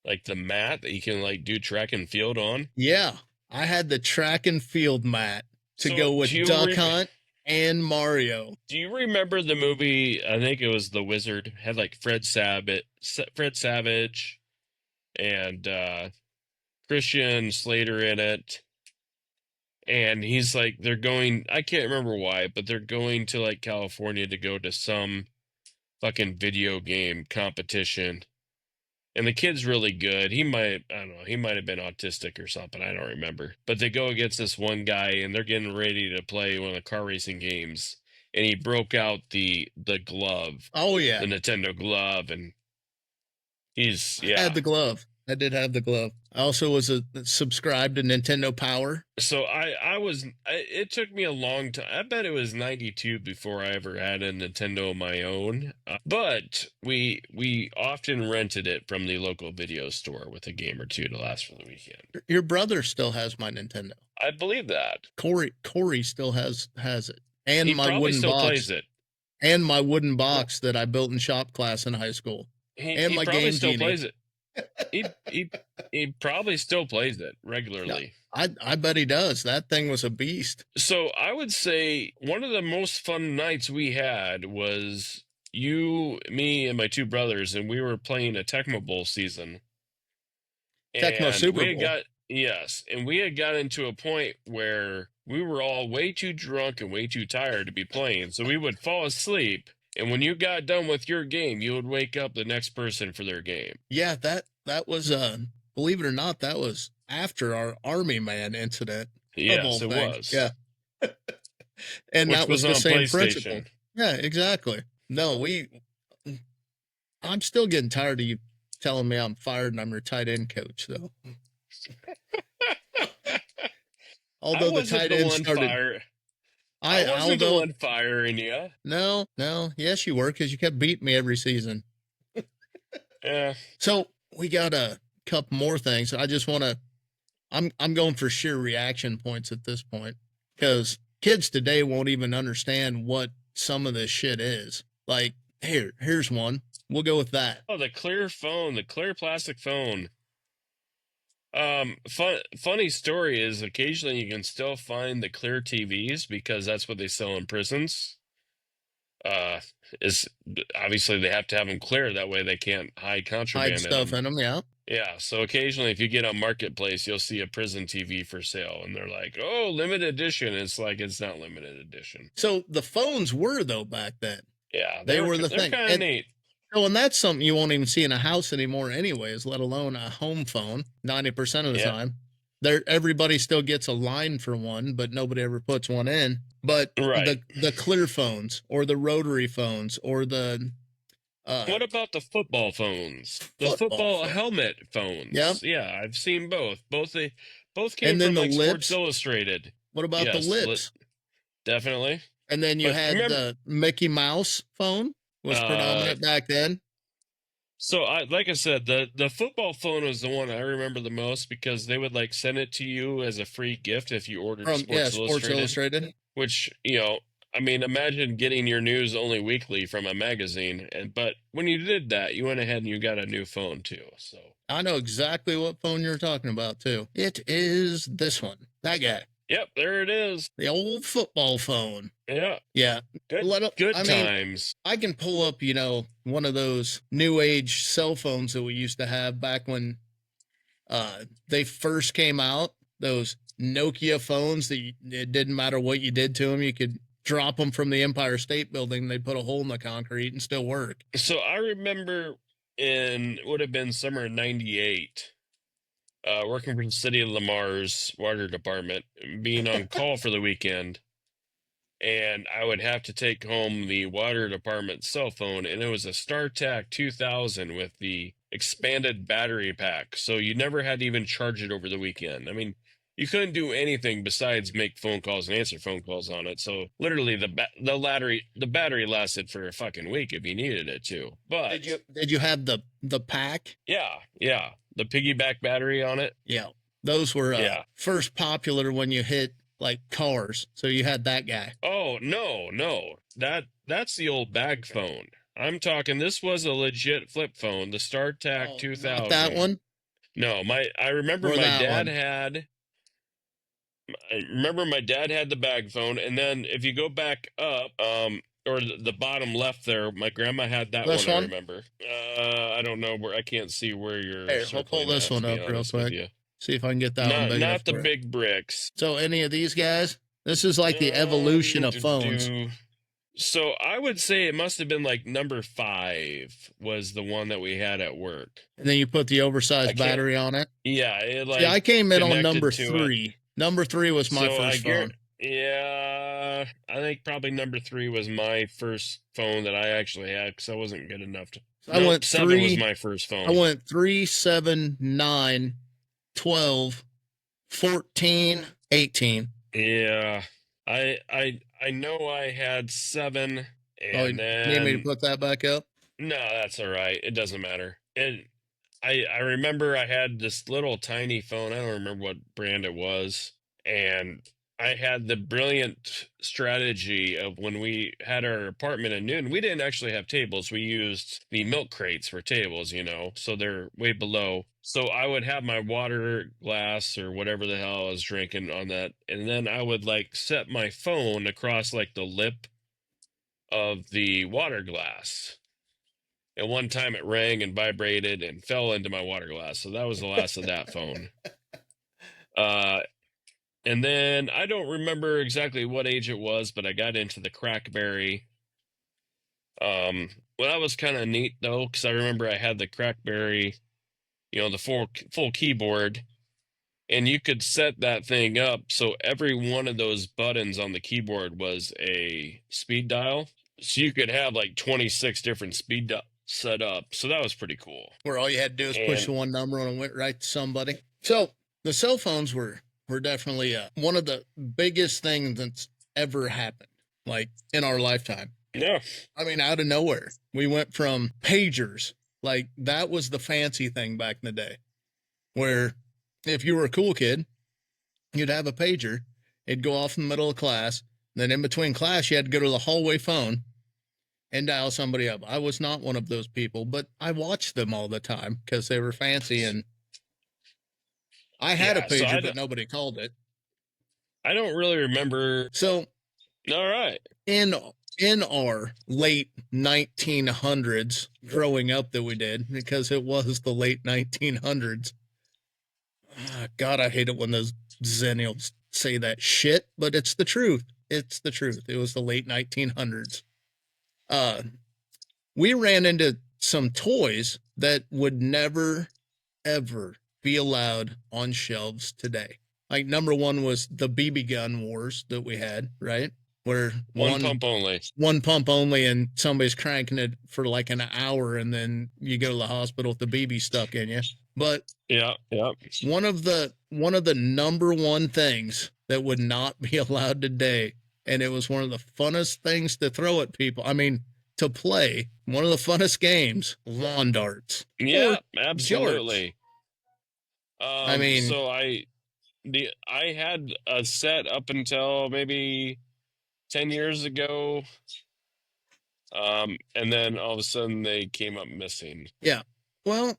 mat that you can like do track and field on? Yeah. I had the track and field mat to go with Duck Hunt and Mario. Do you remember the movie? I think it was The Wizard. Had like Fred Savage and Christian Slater in it. And he's like, they're going, I can't remember why, but they're going to like California to go to some fucking video game competition. And the kid's really good. He might have been autistic or something. I don't remember. But they go against this one guy and they're getting ready to play one of the car racing games. And he broke out the glove. Oh, yeah. The Nintendo glove. And I had the glove. I did have the glove. I also was subscribed to Nintendo Power. So it took me a long time. I bet it was 92 before I ever had a Nintendo of my own. But we often rented it from the local video store with a game or two to last for the weekend. Your brother still has my Nintendo. I believe that. Corey still has it. And my wooden still box. Plays it. And my wooden box that I built in shop class in high school. He probably still plays it. He probably still plays it regularly. Yeah, I bet he does. That thing was a beast. So I would say one of the most fun nights we had was you, me, and my 2 brothers, and we were playing a Tecmo Bowl season. Tecmo Super Bowl. Yes, and we had got into a point where we were all way too drunk and way too tired to be playing, so we would fall asleep. And when you got done with your game, you would wake up the next person for their game. Yeah, that was, believe it or not, that was after our Army Man incident. Yes, it was. Yeah. And that was the same principle. Yeah, exactly. No, I'm still getting tired of you telling me I'm fired and I'm your tight end coach, though. Although the tight end started... I wasn't the one firing you. No. Yes, you were, because you kept beating me every season. Yeah. So we got a couple more things. I just want to, I'm going for sheer reaction points at this point, because kids today won't even understand what some of this shit is. Like, here's one. We'll go with that. Oh, the clear phone, the clear plastic phone. Funny story is occasionally you can still find the clear TVs because that's what they sell in prisons. Is obviously they have to have them clear, that way they can't hide contraband stuff in them. Yeah. Yeah. So occasionally if you get on Marketplace, you'll see a prison TV for sale and they're like, oh, limited edition. It's like, it's not limited edition. So the phones were, though, back then. Yeah. They were the thing. Kind of neat. Oh, and that's something you won't even see in a house anymore anyways, let alone a home phone 90% of the time. everybody still gets a line for one, but nobody ever puts one in. But the clear phones or the rotary phones or the what about the football phones? The football helmet phones. Yep. Yeah, I've seen both. Both came and then from the like lips. Sports Illustrated. What about the lips? Definitely. And then you had the Mickey Mouse phone was predominant back then. So like I said, the football phone was the one I remember the most because they would like send it to you as a free gift if you ordered Sports Illustrated. Which, I mean, imagine getting your news only weekly from a magazine. But when you did that, you went ahead and you got a new phone too. So I know exactly what phone you're talking about too. It is this one. That guy. Yep, there it is. The old football phone. Yeah. Yeah. Good times. I can pull up, one of those new age cell phones that we used to have back when they first came out. Those Nokia phones that it didn't matter what you did to them. You could drop them from the Empire State Building. They'd put a hole in the concrete and still work. So I remember it would have been summer of 98. Working for the city of Lamar's water department, being on call for the weekend, and I would have to take home the water department cell phone, and it was a StarTAC 2000 with the expanded battery pack, so you never had to even charge it over the weekend. I mean, you couldn't do anything besides make phone calls and answer phone calls on it. So literally, the battery lasted for a fucking week if you needed it to. But did you have the pack? Yeah. The piggyback battery on it. Yeah. Those were first popular when you hit like cars. So you had that guy. Oh, no. That's the old bag phone. I'm talking, this was a legit flip phone, the StarTAC 2000. Not that one? No, I remember my dad had the bag phone, and then if you go back up, or the bottom left there, my grandma had that one. I remember. I don't know where. I can't see where you're. Hey, I'll pull this one up real quick. See if I can get that one big. Not the big bricks. So any of these guys? This is like the evolution of phones. So I would say it must have been like number 5 was the one that we had at work. And then you put the oversized battery on it. Yeah, I came in on number 3. Number 3 was my first phone. Yeah, I think probably number 3 was my first phone that I actually had because I wasn't good enough to. I went 7 was my first phone. I went 3, 7, 9, 12, 14, 18. Yeah, I know I had 7, and then. You need me to put that back up? No, that's all right. It doesn't matter. I remember I had this little tiny phone. I don't remember what brand it was, and I had the brilliant strategy of when we had our apartment at noon, we didn't actually have tables. We used the milk crates for tables, so they're way below. So I would have my water glass or whatever the hell I was drinking on that. And then I would like set my phone across like the lip of the water glass. And one time it rang and vibrated and fell into my water glass. So that was the last of that phone. And then I don't remember exactly what age it was, but I got into the Crackberry. Well, that was kind of neat though, because I remember I had the Crackberry, the full keyboard, and you could set that thing up so every one of those buttons on the keyboard was a speed dial. So you could have like 26 different speed dials set up. So that was pretty cool. Where all you had to do is push the one number and it went right to somebody. So the cell phones were definitely one of the biggest things that's ever happened, like in our lifetime. Yeah. I mean, out of nowhere, we went from pagers. Like that was the fancy thing back in the day, where if you were a cool kid, you'd have a pager. It'd go off in the middle of class. Then in between class, you had to go to the hallway phone and dial somebody up. I was not one of those people, but I watched them all the time because they were fancy, and I had a pager, but nobody called it. I don't really remember. So, all right. In our late 1900s growing up that we did, because it was the late 1900s. God, I hate it when those zennials say that shit, but it's the truth. It's the truth. It was the late 1900s. We ran into some toys that would never, ever be allowed on shelves today? Like, number one was the BB gun wars that we had, right? Where one pump only. One pump only, and somebody's cranking it for like an hour, and then you go to the hospital with the BB stuck in you. But yeah. One of the number one things that would not be allowed today, and it was one of the funnest things to throw at people. I mean, to play, one of the funnest games, lawn darts. Yeah, absolutely. I mean, so I had a set up until maybe 10 years ago. And then all of a sudden they came up missing. Yeah. Well,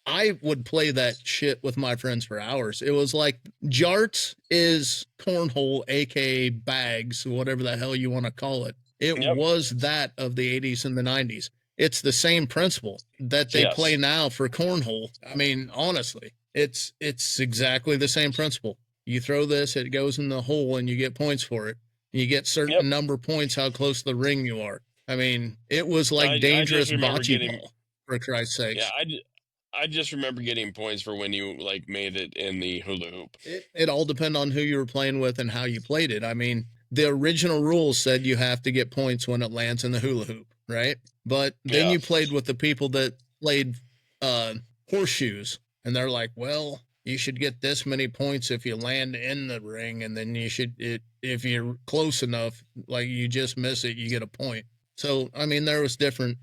I would play that shit with my friends for hours. It was like jarts is cornhole, aka bags, whatever the hell you want to call it. It was that of the 80s and the 90s. It's the same principle that they play now for cornhole. I mean, honestly, it's exactly the same principle. You throw this, it goes in the hole, and you get points for it. You get certain number of points how close to the ring you are. I mean, it was like dangerous bocce ball, for Christ's sake. Yeah, I just remember getting points for when you like made it in the hula hoop. It all depended on who you were playing with and how you played it. I mean, the original rules said you have to get points when it lands in the hula hoop, right? But then you played with the people that played horseshoes, and they're like, well, you should get this many points if you land in the ring, and then if you're close enough, like you just miss it, you get a point. So, I mean, there was different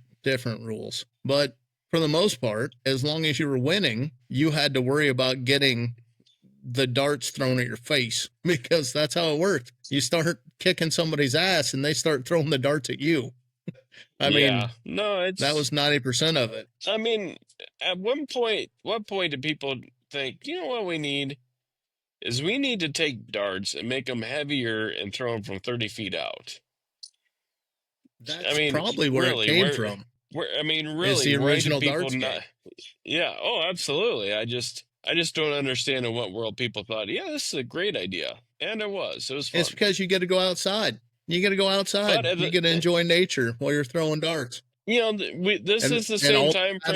rules. But for the most part, as long as you were winning, you had to worry about getting the darts thrown at your face, because that's how it worked. You start kicking somebody's ass and they start throwing the darts at you. I mean, that was 90% of it. I mean, at what point do people think, you know what we need to take darts and make them heavier and throw them from 30 feet out? That's probably where it came from. Really, it's the original darts game. Yeah. Oh, absolutely. I just don't understand in what world people thought, yeah, this is a great idea. And it was fun. It's because you get to go outside. You get to go outside. You get to enjoy nature while you're throwing darts. You know, this is the same time frame.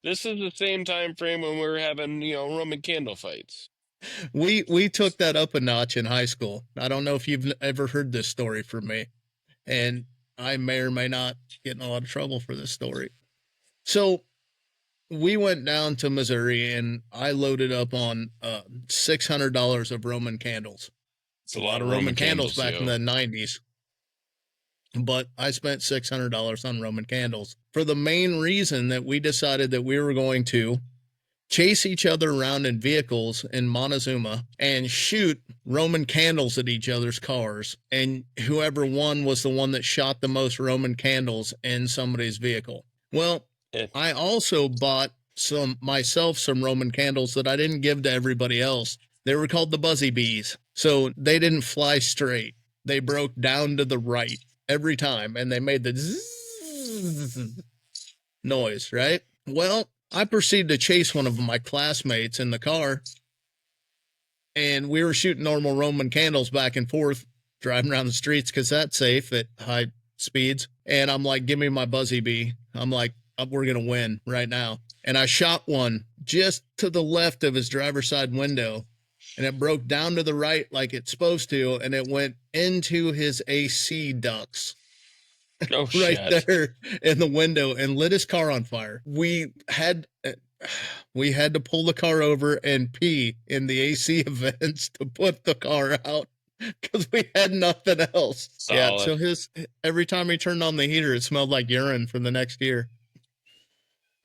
This is the same time frame when we were having, Roman candle fights. We took that up a notch in high school. I don't know if you've ever heard this story from me, and I may or may not get in a lot of trouble for this story. So we went down to Missouri, and I loaded up on $600 of Roman candles. It's a lot of Roman candles back in the 90s. But I spent $600 on Roman candles for the main reason that we decided that we were going to chase each other around in vehicles in Montezuma and shoot Roman candles at each other's cars. And whoever won was the one that shot the most Roman candles in somebody's vehicle. Well, I also bought myself some Roman candles that I didn't give to everybody else. They were called the Buzzy Bees. So they didn't fly straight. They broke down to the right every time, and they made the zzz noise, right? Well, I proceeded to chase one of my classmates in the car, and we were shooting normal Roman candles back and forth, driving around the streets because that's safe at high speeds. And I'm like, give me my Buzzy Bee. I'm like, we're going to win right now. And I shot one just to the left of his driver's side window, and it broke down to the right like it's supposed to, and it went into his AC ducts. Oh, right there in the window, and lit his car on fire. We had to pull the car over and pee in the AC vents to put the car out because we had nothing else. Solid. Yeah, so every time he turned on the heater, it smelled like urine for the next year.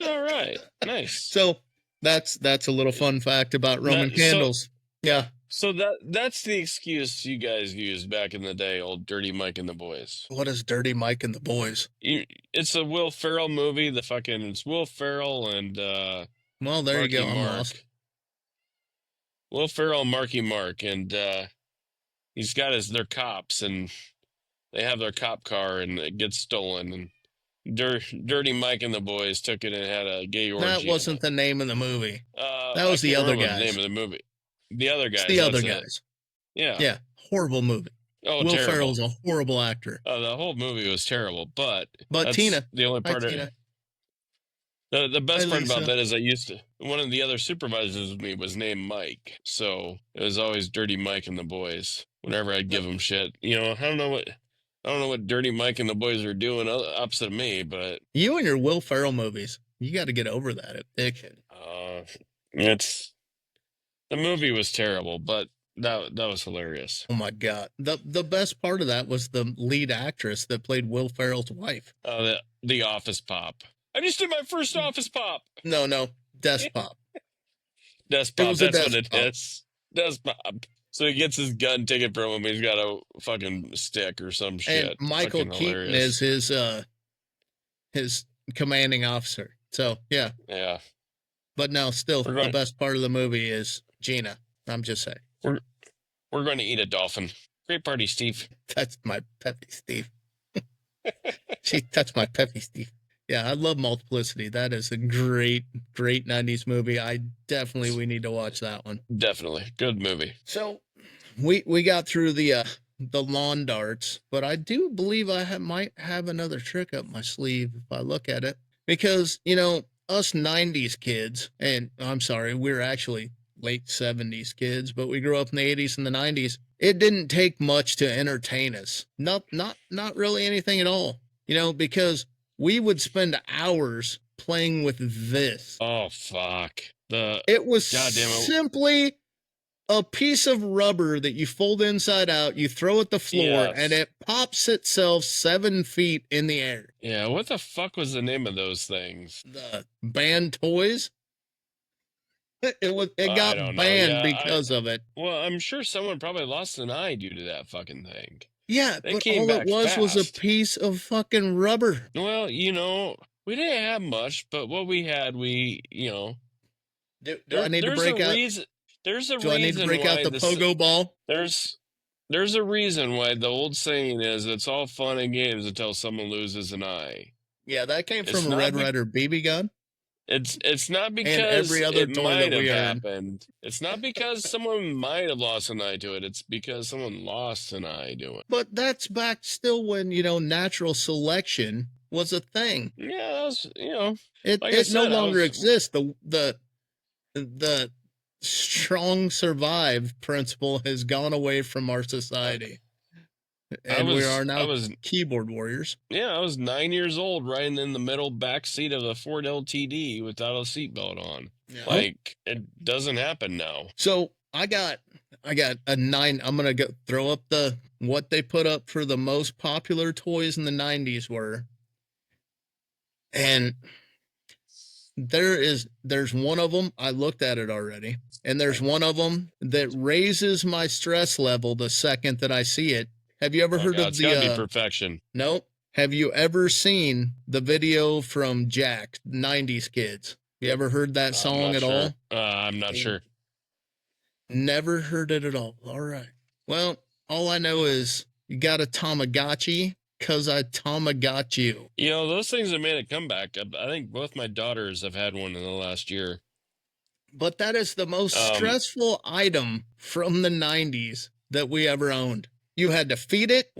All right, nice. So that's a little fun fact about Roman candles. Yeah. So that's the excuse you guys used back in the day, old Dirty Mike and the Boys. What is Dirty Mike and the Boys? It's a Will Ferrell movie. It's Will Ferrell and well, there Marky you go. I'm Mark. lost. Will Ferrell, Marky Mark, and he's got they're cops, and they have their cop car, and it gets stolen, and Dirty Mike and the Boys took it and had a gay orgy. That wasn't the name of the movie. That was the other guys. The name of the movie. The other guys. It's the other guys. Yeah. Yeah. Horrible movie. Oh, Will terrible. Ferrell's a horrible actor. The whole movie was terrible, but Tina. The only part The best Hi, part about Lisa. that is one of the other supervisors with me was named Mike. So it was always Dirty Mike and the boys. Whenever I'd give them shit. I don't know what Dirty Mike and the boys are doing opposite of me, but You and your Will Ferrell movies, you got to get over that addiction. it's the movie was terrible, but that was hilarious. Oh my God. The best part of that was the lead actress that played Will Ferrell's wife. The office pop. I just did my first office pop. No, desk pop. Desk pop, that's what it pop. is. Desk pop. So he gets his gun taken from him. He's got a fucking stick or some shit. And Michael Keaton is his commanding officer. So yeah. Yeah. But no, still the best part of the movie is Gina. I'm just saying. We're going to eat a dolphin. Great party, Steve. That's my peppy Steve. That's my peppy Steve. Yeah, I love Multiplicity. That is a great 90s movie. We need to watch that one. Definitely. Good movie. So we got through the lawn darts, but I do believe I might have another trick up my sleeve if I look at it. Because, us 90s kids, and I'm sorry, we're actually late 70s kids, but we grew up in the 80s and the 90s. It didn't take much to entertain us. Not really anything at all. Because we would spend hours playing with this. Oh, fuck. It was simply a piece of rubber that you fold inside out, you throw at the floor, and it pops itself 7 feet in the air. Yeah, what the fuck was the name of those things? The banned toys? It got banned because of it. Well, I'm sure someone probably lost an eye due to that fucking thing. Yeah, but all it was a piece of fucking rubber. Well, we didn't have much, but what we had, Do I need to break out? Do I need to break out the pogo ball? There's a reason why the old saying is it's all fun and games until someone loses an eye. Yeah, that came from a Red Ryder BB gun. It's not because every other it toy might that we have had. happened. It's not because someone might have lost an eye to it. It's because someone lost an eye to it. But that's back still when, natural selection was a thing. Yeah, that was, it no longer exists. The strong survive principle has gone away from our society. And we are now keyboard warriors. Yeah, I was 9 years old riding in the middle back seat of a Ford LTD without a seatbelt on. Yeah. It doesn't happen now. So I got a 9. I'm going to throw up what they put up for the most popular toys in the 90s were. And there's one of them, I looked at it already, and there's one of them that raises my stress level the second that I see it. Have you ever heard of it's gotta be Perfection? Nope. Have you ever seen the video from Jack, 90s Kids? You ever heard that song at all? I'm not sure. Never heard it at all. All right. Well, all I know is you got a Tamagotchi because I Tamagotchi you. Those things have made a comeback. I think both my daughters have had one in the last year. But that is the most stressful item from the 90s that we ever owned. You had to feed it.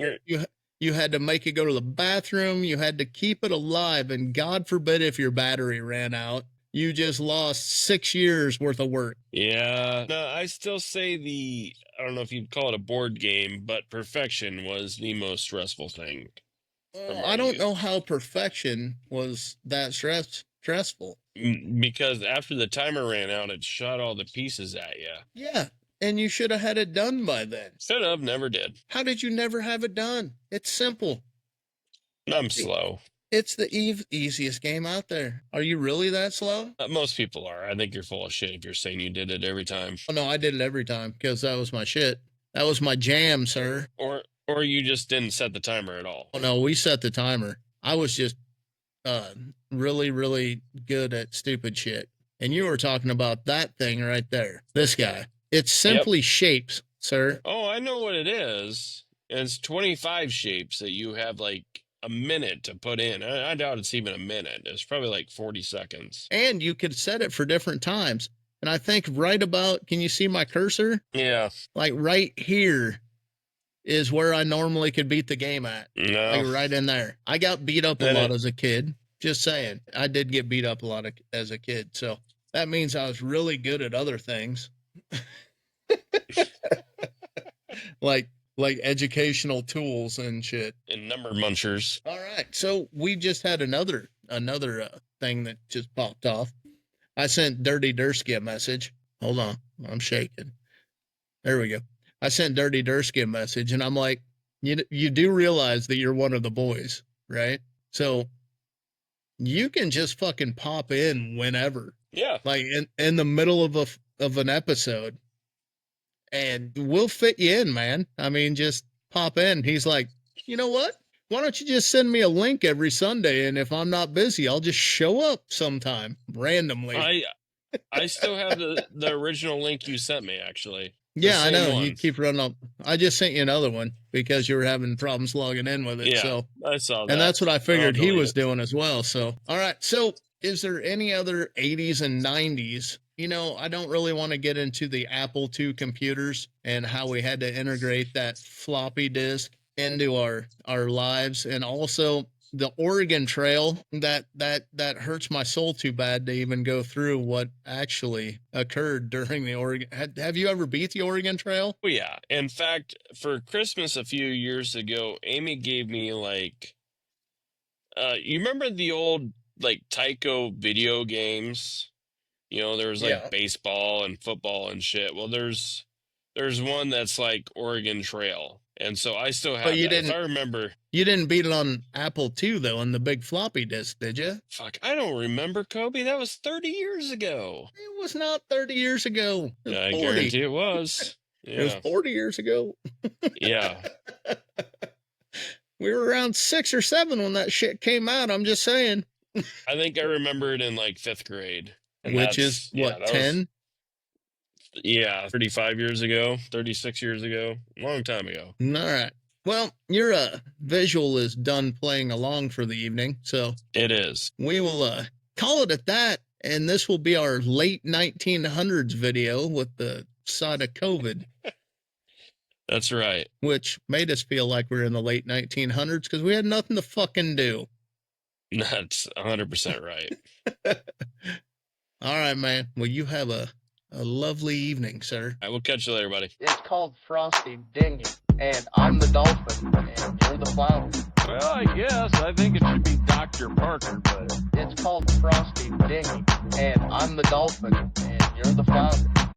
You had to make it go to the bathroom. You had to keep it alive. And God forbid if your battery ran out, you just lost 6 years worth of work. Yeah. No, I still say I don't know if you'd call it a board game, but Perfection was the most stressful thing. I don't know how Perfection was that stressful. Because after the timer ran out, it shot all the pieces at you. Yeah. And you should have had it done by then. Should have, never did. How did you never have it done? It's simple. I'm slow. It's the easiest game out there. Are you really that slow? Most people are. I think you're full of shit if you're saying you did it every time. Oh, no, I did it every time because that was my shit. That was my jam, sir. Or you just didn't set the timer at all. Oh, no, we set the timer. I was just really, really good at stupid shit. And you were talking about that thing right there. This guy. It's simply shapes, sir. Oh, I know what it is. It's 25 shapes that you have like a minute to put in. I doubt it's even a minute. It's probably like 40 seconds. And you could set it for different times. And I think right about, can you see my cursor? Yeah. Like right here is where I normally could beat the game at. No. Like right in there. I got beat up a lot as a kid. Just saying. I did get beat up a lot as a kid, so that means I was really good at other things. like educational tools and shit. And number munchers. All right. So we just had another thing that just popped off. I sent Dirty Dursky a message. Hold on. I'm shaking. There we go. I sent Dirty Dursky a message, and I'm like, you do realize that you're one of the boys, right? So you can just fucking pop in whenever. Yeah. Like in the middle of an episode, and we'll fit you in, man. I mean, just pop in. He's like, you know what? Why don't you just send me a link every Sunday, and if I'm not busy, I'll just show up sometime randomly. I still have the original link you sent me, actually. Yeah, I know. You keep running up. I just sent you another one because you were having problems logging in with it. Yeah, so I saw that. And that's what I figured he was doing as well. So, all right. So is there any other 80s and 90s? You know, I don't really want to get into the Apple II computers and how we had to integrate that floppy disk into our lives. And also the Oregon Trail, that hurts my soul too bad to even go through what actually occurred during the Oregon. Have you ever beat the Oregon Trail? Oh, yeah. In fact, for Christmas a few years ago, Amy gave me you remember the old Tyco video games? You know, there was baseball and football and shit. Well, there's one that's like Oregon Trail. And so I still have but you that. Didn't, if I remember. You didn't beat it on Apple II, though, on the big floppy disk, did you? Fuck, I don't remember, Kobe. That was 30 years ago. It was not 30 years ago. It was 40. Guarantee it was. Yeah. It was 40 years ago. Yeah. We were around 6 or 7 when that shit came out. I'm just saying. I think I remember it in 5th grade. Which is, what, 10? Yeah, 35 years ago, 36 years ago, long time ago. All right. Well, your visual is done playing along for the evening, so it is. We will call it at that, and this will be our late 1900s video with the side of COVID. That's right. Which made us feel like we're in the late 1900s because we had nothing to fucking do. That's 100% right. All right, man. Well, you have a lovely evening, sir. I will catch you later, buddy. It's called Frosty Dinghy, and I'm the Dolphin, and you're the Flounder. Well, I guess. I think it should be Dr. Parker, but... It's called Frosty Dinghy, and I'm the Dolphin, and you're the Flounder.